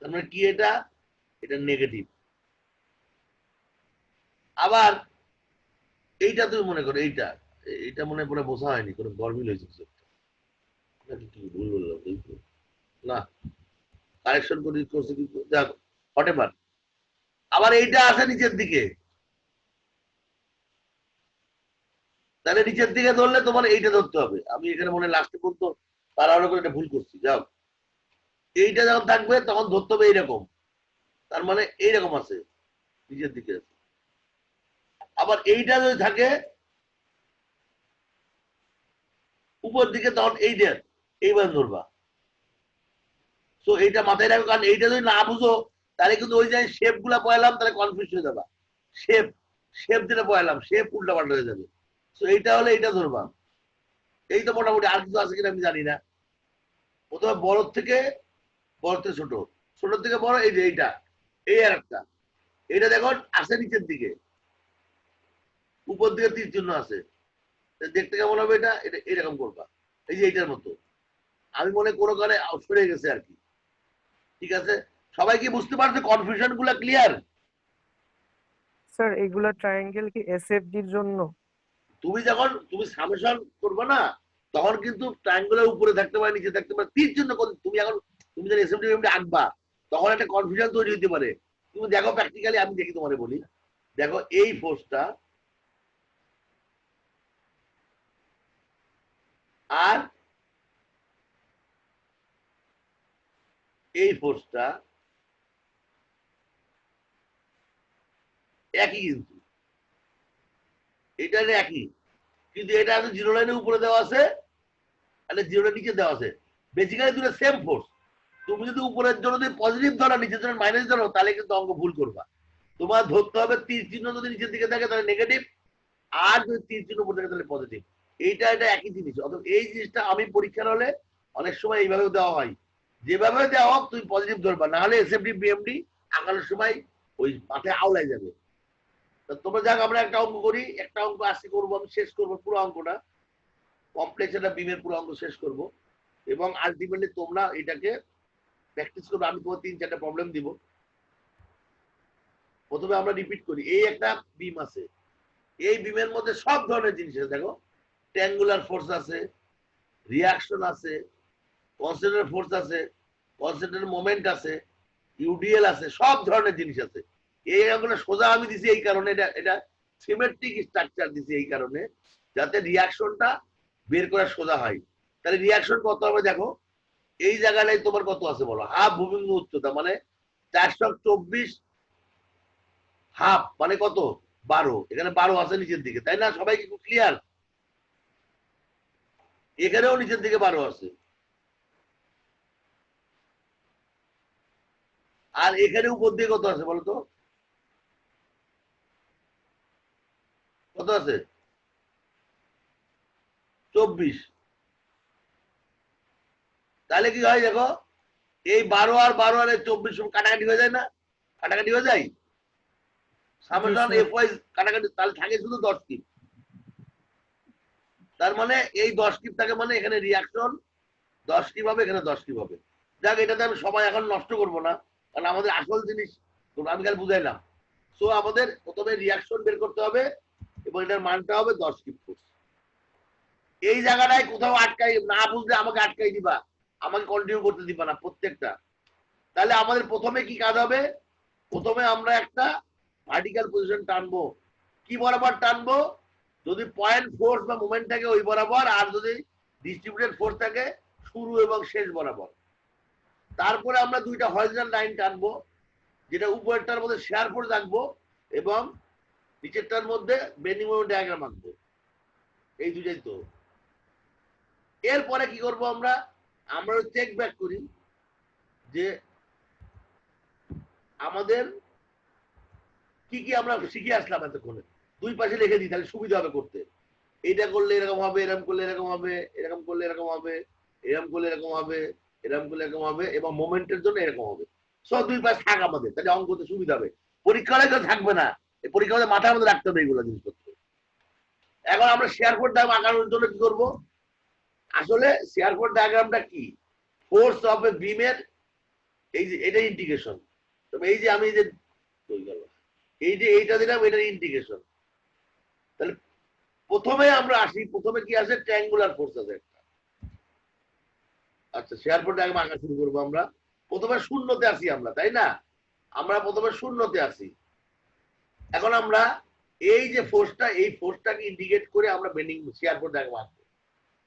তার মানে কি এটা? এটা নেগেটিভ। আবার এইটা তুমি মনে করো, এইটা এইটা মনে করে বোঝা হয়নি, কোনো গরমিল হয়েছে কিছু একটা। নাকি কি ভুল বললাম? না, কারেকশন করে করছে কিন্তু দেখো হোয়াটএভার। আবার এইটা আছে নিচের দিকে, তাহলে নিচের দিকে ধরলে তোমার এইটা ধরতে হবে। আমি এখানে মনে লাস্টে পর্যন্ত তাড়াহুড়ো করে এটা ভুল করছি, যাও। এইটা যখন থাকবে তখন ধরতে হবে এইরকম, তার মানে এইরকম আছে, নিচের দিকে আছে। আবার এইটা যদি থাকে উপর দিকে, তখন এইটা এইবার ধরবা। তো এইটা মাথায় রাখো, কারণ এইটা যদি না বুঝো তাহলে কিন্তু ওই যে শেপ গুলা পয়লাম তাহলে কনফিউজ হয়ে যাবা। শেপ শেপ যেটা পয়লাম শেপ উল্টা পাল্টা হয়ে যাবে। তো এইটা হলে এইটা ধরবা। এই তো মোটামুটি, আর কিছু আছে কিনা আমি জানি না। প্রথমে বড় থেকে ছোট, ছোট থেকে বড়, এই যে এইটা, এই আর একটা, এইটা দেখো আছে নিচের দিকে, উপর দিকে তীর চিহ্ন আছে, দেখতে কেমন হবে এটা? এটা এরকম করবা, এই যে এইটার মতো। আমি মনে কোনো কারণে সরে গেছে আর কি। ঠিক আছে, সবাই কি বুঝতে পারছে? কনফিউশন গুলা ক্লিয়ার? স্যার এগুলা ট্রায়াঙ্গেল কি এসএফডি এর জন্য? তুমি যখন তুমি সামেশন করবে না, তখন কিন্তু ট্রায়াঙ্গুলার উপরে থাকতে পারে, নিচে থাকতে পারে, তীর চিহ্ন তুমি এখন তুমি যখন এসএমডি আঁকবা তখন একটা কনফিউশন তৈরি হতে পারে। তুমি দেখো প্র্যাকটিক্যালি, আমি দেখি তোমারে বলি, দেখো এই ফোর্সটা আর এই ফোর্সটা একই, কিন্তু এটা একই, কিন্তু এটা আছে জিরো লাইনের উপরে দেওয়া আছে আর জিরো লাইনের নিচে দেওয়া আছে। বেসিক্যালি দুটো সেম ফোর্স। তুমি যদি উপরের জন্য যদি পজিটিভ ধরো, নিচের জন্য মাইনাস ধরো, তাহলে কিন্তু অঙ্ক ভুল করবা। তোমার ধরতে হবে তীর চিহ্ন যদি নিচের দিকে থাকে তাহলে নেগেটিভ, আর যদি তীর চিহ্ন উপরে থাকে তাহলে পজিটিভ। এটা একই জিনিস। অথবা এই জিনিসটা আমি পরীক্ষার হলে অনেক সময় এইভাবেও দেওয়া হয়, যেভাবে দেওয়া হোক তুমি পজিটিভ ধরবা, না হলে এসএফডি বিএমডি আঁকানোর সময় ওই মাথায় আওলায় যাবে। তোমরা যাক, আমরা একটা অঙ্ক করি, একটা অঙ্ক আজকে করবো, আমি শেষ করবো পুরো অঙ্কটা, কমপ্লেক্স একটা বিমের পুরো অঙ্ক শেষ করব, এবং আলটিমেটলি তোমরা এটাকে প্র্যাকটিস করবে। আমি তোমার 3-4টা প্রবলেম দিব। প্রথমে আমরা রিপিট করি, এই একটা বিম আছে, এই বিমের মধ্যে সব ধরনের জিনিস আছে। দেখো ট্রায়াঙ্গুলার ফোর্স আছে, রিয়াকশন আছে, কনসেন্ট্রেটেড ফোর্স আছে, কনসেন্ট্রেটেড মোমেন্ট আছে, ইউডিএল আছে, সব ধরনের জিনিস আছে। এই অঙ্কটা সোজা আমি দিছি এই কারণে, এটা সিমেট্রিক স্ট্রাকচার দিছি এই কারণে, যাতে রিয়াকশনটা বের করা সোজা হয়। তাহলে রিয়াকশন কত হবে দেখো, এই জায়গাটাই তোমার কত আছে বলো, হাফ ভূমিঙ্গ উচ্চতা মানে 424, হাফ মানে কত 12, এখানে 12 আছে নিচের দিকে, তাই না? সবাই কি ক্লিয়ার? এখানেও নিচের দিকে 12 আছে, আর এখানে উপর দিকে কত আছে বলতো, কত আছে? 24। তাহলে কি হয় দেখো, এই 12 আর 12 আর 24 কাটাকাটি হয়ে যায় না? কাটাকাটি হয়ে যায়, সামেশন এফ ওয়াই কাটাকাটি, তাহলে থাকে শুধু 10 কিপ। তার মানে এই 10 কিপ থাকে, মানে এখানে রিয়াকশন 10 কিপ হবে, এখানে 10 কিপ হবে। যাক, এটাতে আমি সময় এখন নষ্ট করব না, কারণ আমাদের আসল জিনিস আমি খালি বুঝাইলাম। সো আমাদের প্রথমে রিয়াকশন বের করতে হবে এবং এটার মানটা হবে 10 কিপ ফোর্স। এই জায়গাটায় কোথাও আটকাই না বুঝলে আমাকে আটকাই দিবা, আমাকে কন্টিনিউ করতে দিবা না প্রত্যেকটা। তাহলে আমাদের প্রথমে কি কাজ হবে? প্রথমে আমরা একটা ভার্টিক্যাল পজিশন টানবো। কি বরাবর টানবো? যদি পয়েন্ট ফোর্স বা মোমেন্ট থাকে ওই বরাবর, আর যদি ডিস্ট্রিবিউটেড ফোর্স থাকে শুরু এবং শেষ বরাবর। তারপরে আমরা দুইটা হরিজন্টাল লাইন টানবো, যেটা উপরেরটার মধ্যে শেয়ার ফোর্স রাখবো এবং নিচেরটার মধ্যে বেন্ডিং মোমেন্ট ডায়াগ্রাম আঁকবো। এই দুটাই তো। এরপরে কি করব আমরা? আমরা চেক ব্যাক করি যে আমাদের কি কি আমরা শিখে আসলাম এতক্ষণে। দুই পাশে লিখে দিই, তাহলে সুবিধা হবে করতে। এইটা করলে এরকম হবে, এরকম করলে এরকম হবে, এরকম করলে এরকম হবে, এরকম করলে এরকম হবে, এরকম করলে এরকম হবে, এবং মোমেন্টের জন্য এরকম হবে। সব দুই পাশ থাক আমাদের, তাহলে অঙ্ক করতে সুবিধা হবে। পরীক্ষাটা কেউ থাকবে না, এই পরীক্ষা মাথার মধ্যে রাখতে হবে এইগুলো জিনিসপত্র। এখন আমরা শেয়ার কোড ডায়াগ্রাম আঁকানোর জন্য কি করবো? আসলে শেয়ার কোড ডায়াগ্রামটা কি? ফোর্স অফ এ বিমের এই যে এটা ইন্টিগ্রেশন। তবে এই যে আমি যে এই যে এইটা দিলাম, এটার ইন্টিগ্রেশন। তাহলে প্রথমে আমরা আসি, প্রথমে কি আছে? ট্রায়াঙ্গুলার ফোর্স আছে একটা। আচ্ছা, শেয়ার কোড ডায়াগ্রাম আঁকা শুরু করবো আমরা। প্রথমে শূন্যতে আসি আমরা, তাই না? আমরা প্রথমে শূন্যতে আসি। এখন আমরা এই যে ফোর্সটা, এই ফোর্সটাকে ইন্ডিকেট করে আমরা বেন্ডিং শেয়ার কোড ডায়াগ্রাম আঁকবো।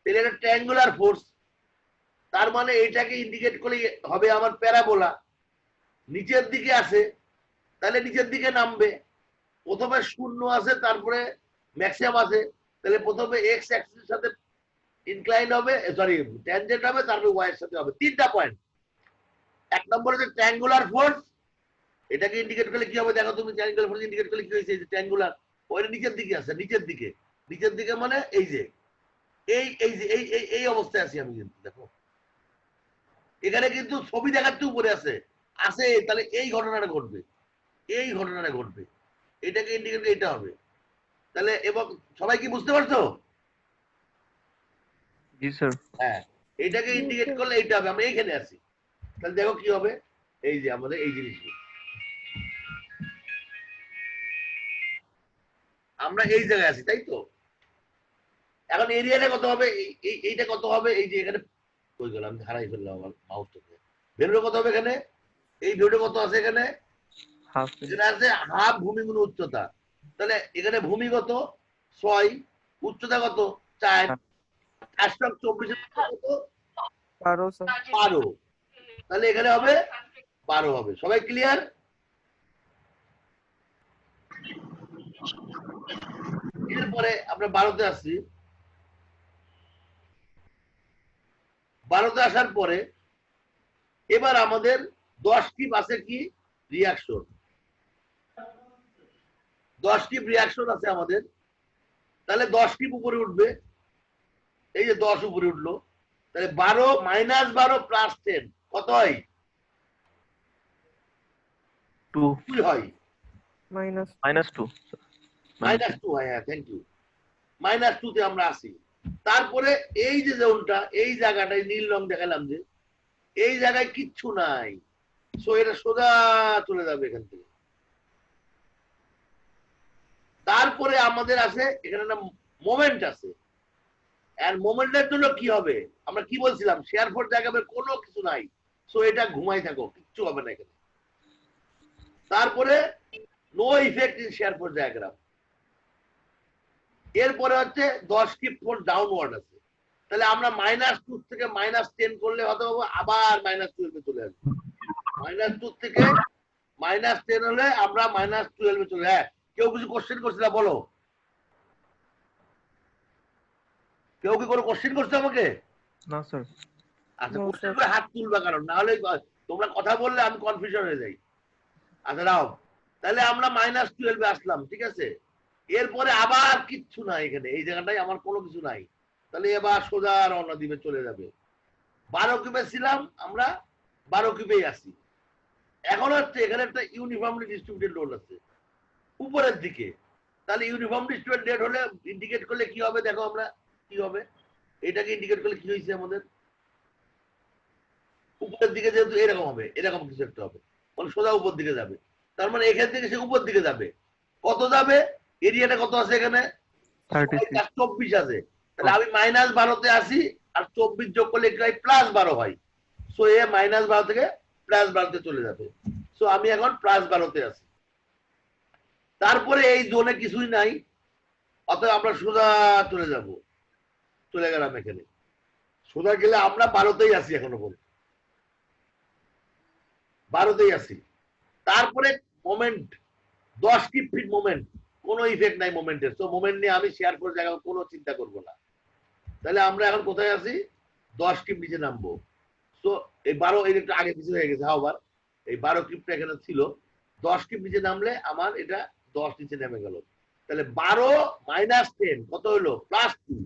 তাহলে এটা ট্রায়াঙ্গুলার ফোর্স, তার মানে এটাকে ইন্ডিকেট করলে হবে আমার প্যারাবোলা। নিচের দিকে আসে, তাহলে নিচের দিকে নামবে। প্রথমে শূন্য আছে, তারপরে ম্যাক্সিমাম আছে, তাহলে প্রথমে এক্স অ্যাক্সিসের সাথে ইনক্লাইন হবে, সরি ট্যানজেন্ট হবে, তারপরে ওয়াই এর সাথে হবে। তিনটা পয়েন্ট। এক নম্বরে যে ট্রায়াঙ্গুলার ফোর্স, এটাকে ইন্ডিকেট করলে কি হবে দেখো তুমি। ট্রায়াঙ্গুলার ফোর্স ইন্ডিকেট করলে কি হয়েছে? ট্রায়াঙ্গুলার ওইটা নিচের দিকে আছে, নিচের দিকে। নিচের দিকে মানে এই যে এই অবস্থায় আছি আমি, কিন্তু দেখো এখানে কিন্তু ছবি দেখাচ্ছে উপরে আছে আছে, তাহলে এই ঘটনাটা ঘটবে, এই ঘটনাটা ঘটবে। এটাকে ইন্ডিকেট এটা হবে। তাহলে এবং সবাই কি বুঝতে পারছো? জি স্যার। হ্যাঁ, এটাকে ইন্ডিকেট করলে এইটা হবে। আমরা এইখানে আছি, তাহলে দেখো কি হবে। এই যে আমাদের এই জিনিসগুলো, আমরা এই জায়গায় আছি, তাই তো? এখন এরিয়াটা কত হবে? এইটা কত হবে? এই যে এখানে কই গেল, আমি হারাই ফেললাম আমার মাউসটাকে। ভ্যালুটা কত হবে এখানে? এই ভ্যালুটা কত আছে এখানে? হাফ। এখানে আছে হাফ ভূমি গুণ উচ্চতা। তাহলে এখানে ভূমি কত? 6, উচ্চতা কত? 4, 824 কত? 12 12। তাহলে এখানে হবে 12 হবে। সবাই ক্লিয়ার? এরপরে আমরা 12তে আসছি। 12তে আসার পরে এবার আমাদের 10টি আছে কি রিয়াকশন। 10টি রিয়াকশন আছে আমাদের। তাহলে 10টি উপরে উঠবে। এই যে 10 উপরে উঠলো, তাহলে 12 মাইনাস 12 প্লাস 10 কত হয়? 2 2 হয়। মাইনাস -2 -2 হয়। হ্যাঁ, থ্যাংক ইউ। -2 তে আমরা আসি। তারপরে এই যে জোনটা, এই জায়গাটায় নীল রং দেখালাম যে এই জায়গায় কিচ্ছু নাই, সো এটা সোজা চলে যাবে এখান থেকে। তারপরে আমাদের আছে এখানে একটা মোমেন্ট আছে। আর মোমেন্টের জন্য কি হবে? আমরা কি বলছিলাম? শেয়ার ফোর্স ডায়াগ্রামে কোনো কিছু নাই, সো এটা ঘুমাই থাকো, কিচ্ছু হবে না এখানে। তারপরে no effect in shear force diagram. এরপরে হচ্ছে 10টি ফোর্স ডাউনওয়ার্ড আছে। তাহলে আমরা -2 থেকে -10 করলে হতে হবে আবার -12 এ চলে আসবো। -2 থেকে -10 হলে আমরা -12 এ চলে। হ্যাঁ, কেউ কিছু কোশ্চেন করছিল বলো। কেউ কি কোনো কোশ্চেন করছে আমাকে? না স্যার। আচ্ছা, No, কোশ্চেন sir. করে হাত তুলবা, কারণ না হলে তোমরা কথা বললে আমি কনফিউশন হয়ে যাই। আচ্ছা নাও, তাহলে আমরা -12 এ আসলাম, ঠিক আছে? এরপরে আবার কিচ্ছু নাই এখানে, এই জায়গাটায় আমার কোনো কিছু নাই। তাহলে এবার সোজা রওনা দিবে, চলে যাবে। 12 কিউবে ছিলাম আমরা, 12 কিউবেই আসি। এখন হচ্ছে এখানে একটা ইউনিফর্মলি ডিস্ট্রিবিউটেড লোড আছে উপরের দিকে। তাহলে ইউনিফর্ম ডিস্ট্রিবিউটেড লোড হলে ইন্ডিকেট করলে কি হবে দেখো আমরা কি হবে। এটাকে ইন্ডিকেট করলে কি হয়েছে আমাদের? উপরের দিকে যেহেতু এরকম হবে, এরকম কিছু একটা হবে, মানে সোজা উপর দিকে যাবে। তার মানে এখান থেকে সে উপর দিকে যাবে। কত যাবে? এরিয়াটা কত আছে এখানে? 36 24 আছে। তাহলে আমি -12তে আসি, আর 24 যোগ করলে এটাই +12 হয়। সো এ -12 থেকে +12 তে চলে যাবে। সো আমি এখন +12 তে আছি। তারপরে এই জোনে কিছুই নাই, অতএব আমরা সোজা চলে যাব। চলে গেলাম এখানে, সোজা গেলে আমরা 12তেই আছি এখনো পর্যন্ত, 12তেই আছি। তারপরে মোমেন্ট 10 কিপ ফিট মোমেন্ট, কোনো ইফেক্ট নাই মোমেন্টের। তো মোমেন্ট নিয়ে আমি শেয়ার করে জায়গা কোনো চিন্তা করব না। তাহলে আমরা এখন কোথায় আছি? 10 কিপ নিচে নামবো। তো এই 12 এই একটু আগে পিছু হয়ে গেছে। আবার এই 12 কিপটা এখানে ছিল, 10 কিপ নিচে নামলে আমার এটা 10 নিচে নেমে গেল। তাহলে 12 - 10 কত হলো? +2,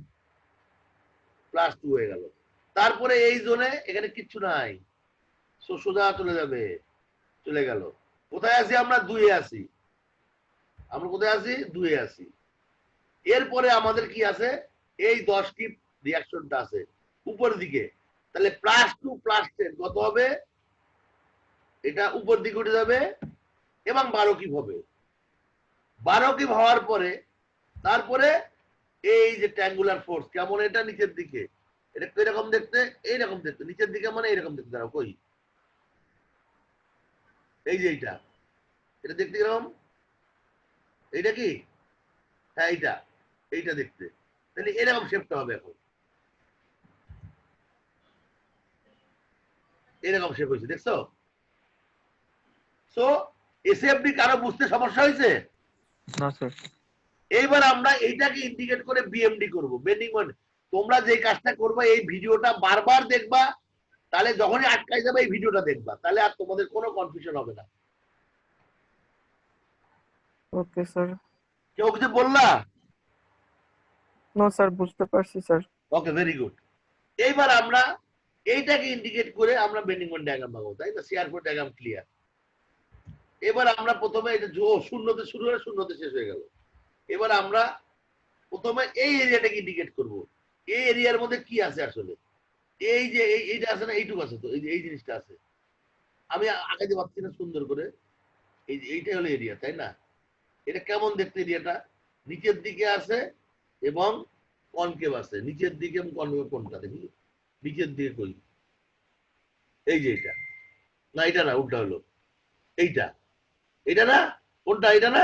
+2 হয়ে গেল। তারপরে এই জোনে এখানে কিচ্ছু নাই, সোজা চলে যাবে। চলে গেল। কোথায় আছি আমরা? 2 এ আছি। আমরা কোথায় আছি? 2 এ আছি। এরপরে আমাদের কি আছে? এই 10 কিপ রিয়াকশনটা আছে উপরের দিকে। তাহলে +2 +10 কত হবে? এটা উপর দিকে উঠে যাবে এবং 12 কিপ হবে। 12 কিপ হওয়ার পরে তারপরে এই যে ট্যাঙ্গুলার ফোর্স কেমন, এটা নিচের দিকে, এটা এরকম দেখতে, এইরকম দেখতে, নিচের দিকে মানে এরকম দেখতে। দাঁড়াও কই, এই যে এইটা, এটা দেখতে কিরকম? এইটা কি? হ্যাঁ এইটা, এইটা দেখতে। তাহলে এরকম শেপটা হবে। এখন এরকম শেপ হয়েছে, দেখছো? সো এসএফডি কারো বুঝতে সমস্যা হয়েছে? না স্যার। এইবার আমরা এইটাকে ইন্ডিকেট করে বিএমডি করব, বেন্ডিং মোমেন্ট। তোমরা যে কাজটা করবে এই ভিডিওটা বারবার দেখবা, তাহলে যখনই আটকাই যাবে এই ভিডিওটা দেখবা, তাহলে আর তোমাদের কোনো কনফিউশন হবে না। Okay sir. কেউ কিছু বললা? নো স্যার, বুঝতে পারছি স্যার। ওকে, ভেরি গুড। এইবার আমরা এইটাকে ইন্ডিকেট করে আমরা বেন্ডিং মোমেন্ট ডায়াগ্রাম পাবো, তাই না? Share four diagram clear. এবার আমরা প্রথমে এটা শূন্যতে শুরু হয়ে শূন্যতে শেষ হয়ে গেল। এবার আমরা প্রথমে এই এরিয়াটাকে ইন্ডিকেট করব। এই এরিয়ার মধ্যে কি আছে আসলে? এই যে এইটা আছে না, এইটুকু আছে। তো এই যে এই জিনিসটা আছে, আমি আঁকাতে পারছি না সুন্দর করে। এই যে এইটাই হলো এরিয়া, তাই না? এটা কেমন দেখতে? এরিয়াটা নিচের দিকে আছে এবং কনকেভ আছে। নিচের দিকে এবং কনকেভ কোনটা দেখি? নিচের দিকে কই? এই যে এটা না, এটা না, উল্টা হলো। এইটা, এটা না, কোনটা? এটা না,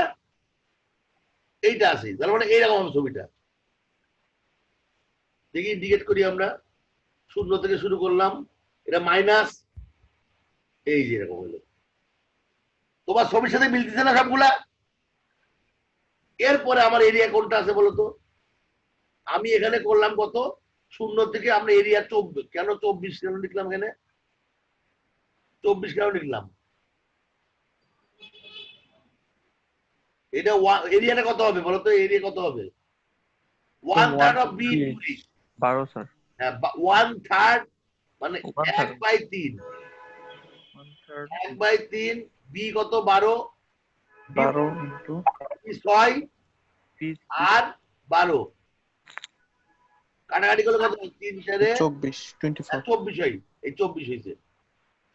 এইটা আছে। তার মানে এইরকম হবে ছবিটা। দেখি ইন্ডিকেট করি আমরা। শূন্য থেকে শুরু করলাম, এটা মাইনাস, এই যে এরকম হলো। তোমার ছবির সাথে মিলতেছে না সবগুলা? এরপরে আমার এরিয়া কোনটা আছে বলতো? আমি এখানে করলাম কত? শূন্য থেকে আমরা এরিয়া 24। কেন 24 কেন লিখলাম এখানে? 24 কেন লিখলাম? এটা এরিয়াটা কত হবে বলতো? এরিয়া কত হবে? 1/3 of B into H. 12 sir. হ্যাঁ, 1/3 মানে 1/3 1/3। 1/3 1/3 বি কত? 12। 12 ইনটু 6 পিস আর 12 কাটাকাটি করলে কত? 3 4 24 24 24 হয়। এই 24 হয়েছে।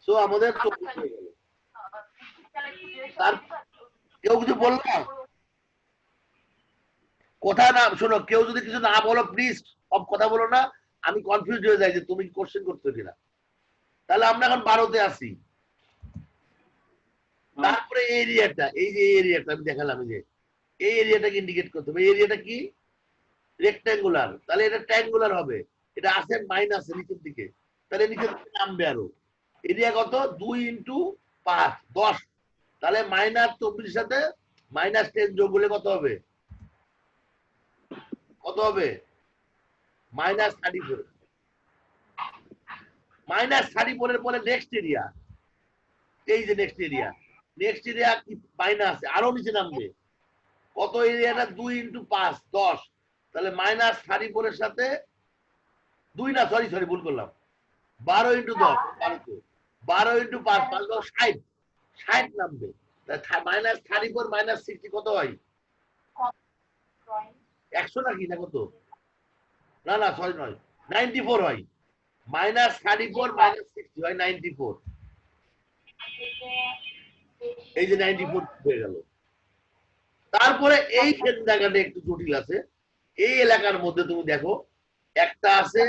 সো আমাদের 24 হয়ে গেল। তার কেউ কিছু বললো? কথা না শোনো, কেউ যদি কিছু না বলো প্লিজ, সব কথা বলো না। আমি কনফিউজ হয়ে যাই যে তুমি কোশ্চেন করছো কিনা। তাহলে আমরা এখন 12তে আসি। তারপরে এই এরিয়াটা, এই যে এরিয়াটা আমি দেখালাম, যে এই এরিয়াটাকে ইন্ডিকেট করতে হবে। এই এরিয়াটা কি? রেক্ট্যাঙ্গুলার। তাহলে এটা ট্যাঙ্গুলার হবে। এটা আছে মাইনাস নিচের দিকে, তাহলে নিচের দিকে নামবে আরো। এরিয়া কত? 2 × 5 10। তাহলে -24 সাথে -10 যোগ করলে কত হবে? কত হবে? -34। -34 এর পরে নেক্সট এরিয়া, এই যে নেক্সট এরিয়া। নেক্সট এরিয়া কি মাইনাস আরো নিচে নামবে। কত এরিয়াটা? 2 × 5 10। তাহলে -34 এর সাথে 2 না, সরি ভুল করলাম। 12 × 10 12 12 × 5 5 10 60 60 নামবে। -34 -60 কত হয়? 100 নাকি না কত? না না, সরি নয়, 94 হয়। -34 -60 হয় 94। এই যে 94 হয়ে গেল। তারপরে এই জায়গাটা একটু জটিল আছে। এই এলাকার মধ্যে তুমি দেখো একটা আছে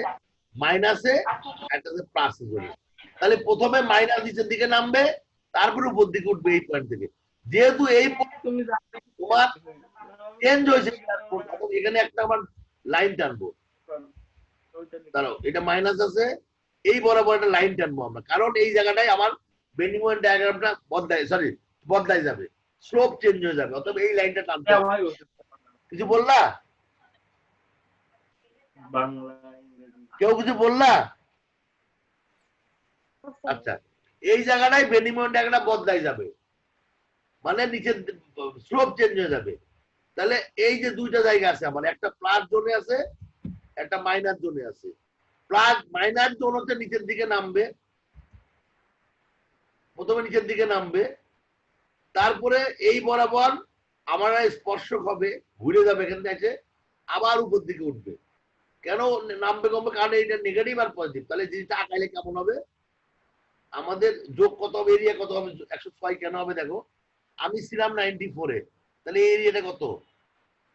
মাইনাসে, একটাতে প্লাসে যাবে। তাহলে প্রথমে মাইনাস নিচের দিকে নামবে, তারপরে উপর দিকে উঠবে এই পয়েন্ট থেকে। যেহেতু এই তোমার চেঞ্জ হয়েছে, এখানে একটা আমার লাইন টানবো, দাঁড়াও, এটা মাইনাস আছে, এই বরাবর একটা লাইন টানবো আমরা, কারণ এই জায়গাটায় আমার বেন্ডিং মোমেন্ট ডায়াগ্রামটা বদলাই যাবে, স্লোপ চেঞ্জ হয়ে যাবে, অতএব এই লাইনটা টানতে হবে। কিছু বললা? কেউ কিছু বললা? আচ্ছা, এই জায়গাটায় বেন্ডিং মোমেন্ট ডায়াগ্রাম বদলাই যাবে, মানে নিচের স্লোপ চেঞ্জ হয়ে যাবে। তাহলে এই যে দুইটা জায়গা আছে আমার, একটা প্লাস জোনে আছে, একটা মাইনাস জোনে আছে। প্লাস মাইনাস জোন হচ্ছে নিচের দিকে নামবে, প্রথমে নিচের দিকে নামবে, তারপরে এই বরাবর আমার স্পর্শক হবে, ঘুরে যাবে এখান থেকে, আবার উপর দিকে উঠবে। কেন নামবে কমবে? কারণ এটা নেগেটিভ আর পজিটিভ। তাহলে জিনিসটা আঁকাইলে কেমন হবে? আমাদের যোগ কত হবে, এরিয়া কত হবে? 106 কেন হবে দেখো, আমি ছিলাম 94-এ, তাহলে এই এরিয়াটা কত?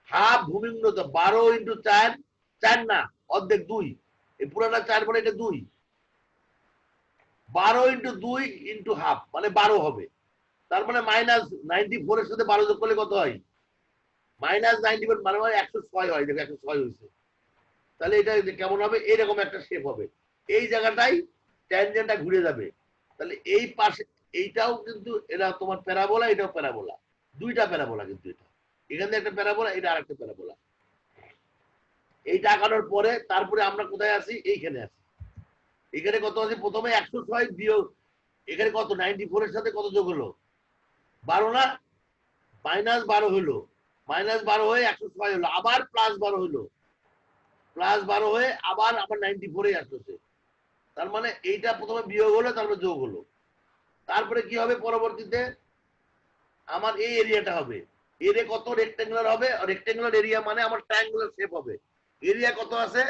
হাফ ভূমি উন্নত 12 ইন্টু 4, 4 না, অর্ধেক 2, এই পুরাটা 4 মানে এটা 2, 12 ইন্টু 2 ইন্টু হাফ মানে 12 হবে। তার মানে মাইনাস 94 এর সাথে 12 যোগ করলে কত হয়? মাইনাস 94 মানে হয় 106 হয়, দেখো 106 হয়েছে। তাহলে এটা কেমন হবে? এইরকম একটা শেপ হবে, এই জায়গাটাই ট্যানজেন্টটা ঘুরে যাবে। তাহলে এই পাশে এইটাও কিন্তু এটা তোমার প্যারাবোলা, এটাও প্যারাবোলা, দুইটা প্যারাবোলা কিন্তু, এটা এখান থেকে একটা প্যারাবোলা, এটা আরেকটা প্যারাবোলা। এইটা আঁকানোর পরে তারপরে আমরা কোথায় আছি? এইখানে আছি। এখানে কত আছে? প্রথমে 106 বিয়োগ, এখানে কত 94 এর সাথে কত যোগ হলো? 12 না, মাইনাস 12 হলো, মাইনাস 12 হয়ে 106 হলো, আবার প্লাস 12 হলো, প্লাস 12 হয়ে আবার আমার 94 আসছে। তার মানে এইটা প্রথমে বিয়োগ হলো, তারপরে যোগ হলো, তারপরে কি হবে পরবর্তীতে? আমার এই এরিয়াটা হবে, এরিয়া কত? রেক্টেঙ্গুলার হবে, রেক্টেঙ্গুলার এরিয়া মানে আমার ট্রায়াঙ্গুলার শেপ হবে। এরিয়া কত আছে?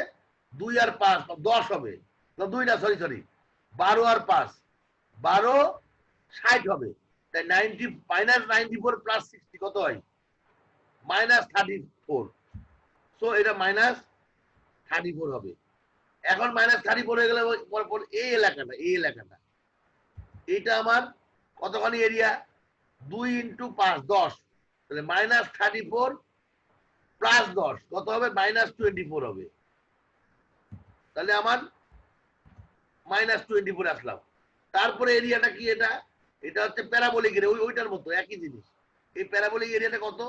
2 আর 5 10 হবে, না 2 না, সরি 12 আর 5 12, 60 হবে। তাই 90 মাইনাস 94 প্লাস 60 কত হয়? মাইনাস 34। সো এটা মাইনাস 34 হবে। এখন মাইনাস 34 হয়ে গেলে পর এই এলাকাটা এইটা আমার কতখানি এরিয়া? 2 ইন্টু 5 10, তাহলে মাইনাস 34 প্লাস 10 কত হবে? মাইনাস 24 হবে। তাহলে আমার মাইনাস 24 আসলাম। তারপরে এরিয়াটা কি? এটা এটা হচ্ছে প্যারাবোলিক এরিয়া, ওইটার মতো একই জিনিস। এই প্যারাবোলিক এরিয়াটা কত?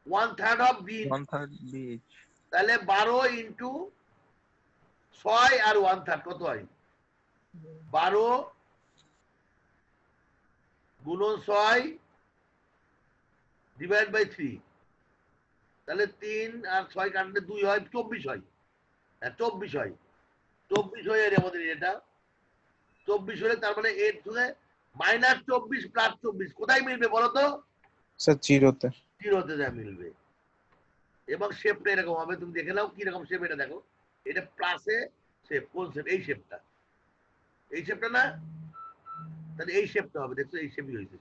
1/3 অফ বি। 1/3 BH। তাহলে 12 ইন্টু 6 আর 1/3 কত হয়? 12 গুণন 6 ডিভাইড বাই 3, তাহলে 3 আর 6 কাটলে 2 হয়, 24 হয়। হ্যাঁ 24 হয়, 24 হয়ে যায় আমাদের এটা। 24 হলে তার মানে এর থেকে মাইনাস 24 প্লাস 24 কোথায় মিলবে বলো তো? স্যার জিরোতে। জিরোতে যা মিলবে। এবং শেপটা এরকম হবে, তুমি দেখে নাও কি রকম শেপ, এটা দেখো, এটা প্লাসে শেপ, কোন শেপ? এই শেপটা, এই শেপটা না, তাহলে এই শেপটা হবে, দেখছো এই শেপই হয়েছে,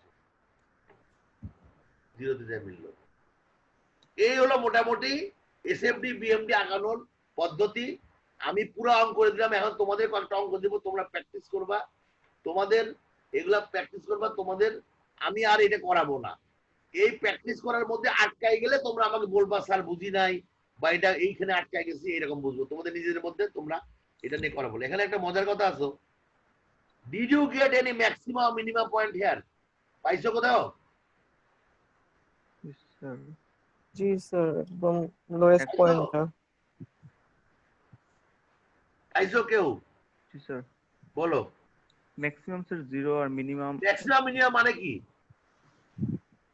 জিরোতে যা মিললো। এই হলো মোটামুটি এসএফডি বিএমডি আঁকানোর পদ্ধতি। আমি পুরো অঙ্ক করে দিলাম, এখন তোমাদের কয়েকটা অঙ্ক দেবো, তোমরা প্র্যাকটিস করবা, তোমাদের এগুলা প্র্যাকটিস করবা তোমাদের। আমি আর এটা করাবো না, এই প্র্যাকটিস করার মধ্যে আটকাই গেলে তোমরা আমাকে বলবা স্যার বুঝি নাই, বা এটা এইখানে আটকাই গেছি, এরকম বুঝবো তোমাদের নিজেদের মধ্যে, তোমরা এটা নিয়ে করাবো। এখানে একটা মজার কথা আছে, did you get any maximum minimum point here? পাইছো কোথাও? Yes, sir. জি স্যার, একদম লোয়েস্ট একদম। পয়েন্টটা। পাইছো কেউ? জি স্যার। বলো। ম্যাক্সিমাম স্যার 0 আর মিনিমাম। ম্যাক্সিমাম মিনিমাম মানে কি?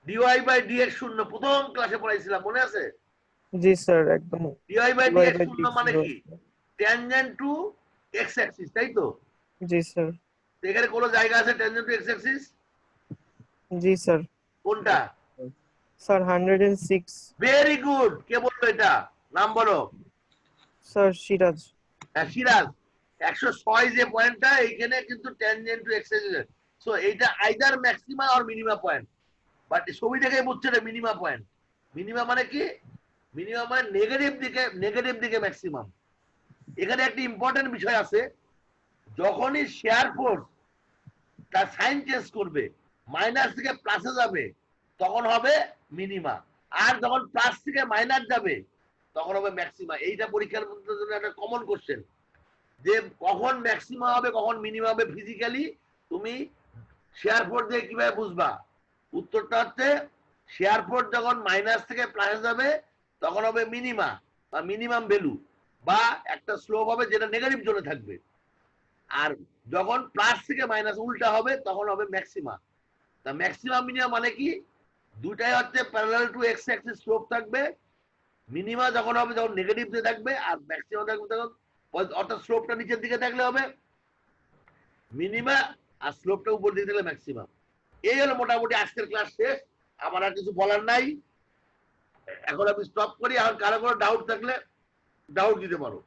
ডিওয়াই বাই ডিএক্স শূন্য, প্রথম ক্লাসে পড়াইছিলাম, মনে আছে? জি স্যার, একদম। D Y by dy D X by শূন্য dx মানে zero। কি? ট্যানজেন্ট টু এক্স অ্যাক্সিস, তাই তো? জি স্যার। এখানে কোন জায়গা আছে ট্যানজেন্ট টু এক্স অ্যাক্সিস? জি স্যার। কোনটা? স্যার 106। ভেরি গুড, কে বললো এটা? নাম বলো। স্যার সিরাজ। হ্যাঁ সিরাজ। 106 যে পয়েন্টটা, এইখানে কিন্তু tangent to X axis. So এইটা either maxima or minima point, but ছবি দেখে বুঝছে এটা মিনিমা পয়েন্ট। মিনিমা মানে কি? মিনিমাম মানে নেগেটিভ দিকে ম্যাক্সিমাম। এখানে একটি ইম্পর্টেন্ট বিষয় আছে, যখনই শেয়ার ফোর্স তার সাইন চেঞ্জ করবে, মাইনাস থেকে প্লাসে যাবে, তখন হবে মিনিমা। আর যখন প্লাস থেকে মাইনাস যাবে তখন হবে ম্যাক্সিমা। এইটা পরীক্ষার জন্য একটা কমন কোশ্চেন, যে কখন ম্যাক্সিমা হবে কখন মিনিমা হবে ফিজিক্যালি তুমি শেয়ার ফোর্স দিয়ে কিভাবে বুঝবা? উত্তরটা হচ্ছে শেয়ার ফোর্স যখন মাইনাস থেকে প্লাসে যাবে তখন হবে মিনিমা বা মিনিমাম ভ্যালু, বা একটা স্লোপ হবে যেটা নেগেটিভ জোনে থাকবে। আর যখন প্লাস থেকে মাইনাস উল্টা হবে তখন হবে ম্যাক্সিমা। তা ম্যাক্সিমাম মিনিমাম মানে কি? দুটাই হচ্ছে parallel to X Axis slope থাকবে। মিনিমা যখন হবে যখন নেগেটিভ দিয়ে থাকবে, আর ম্যাক্সিমাম থাকবে তখন, অর্থাৎ স্লোপটা নিচের দিকে থাকলে হবে মিনিমা, আর স্লোপটা উপর দিকে থাকলে ম্যাক্সিমাম। এই হলো মোটামুটি আজকের ক্লাস শেষ। আমার আর কিছু বলার নাই, এখন আমি স্টপ করি। আর কারো কোনো ডাউট থাকলে ডাউট দিতে পারো।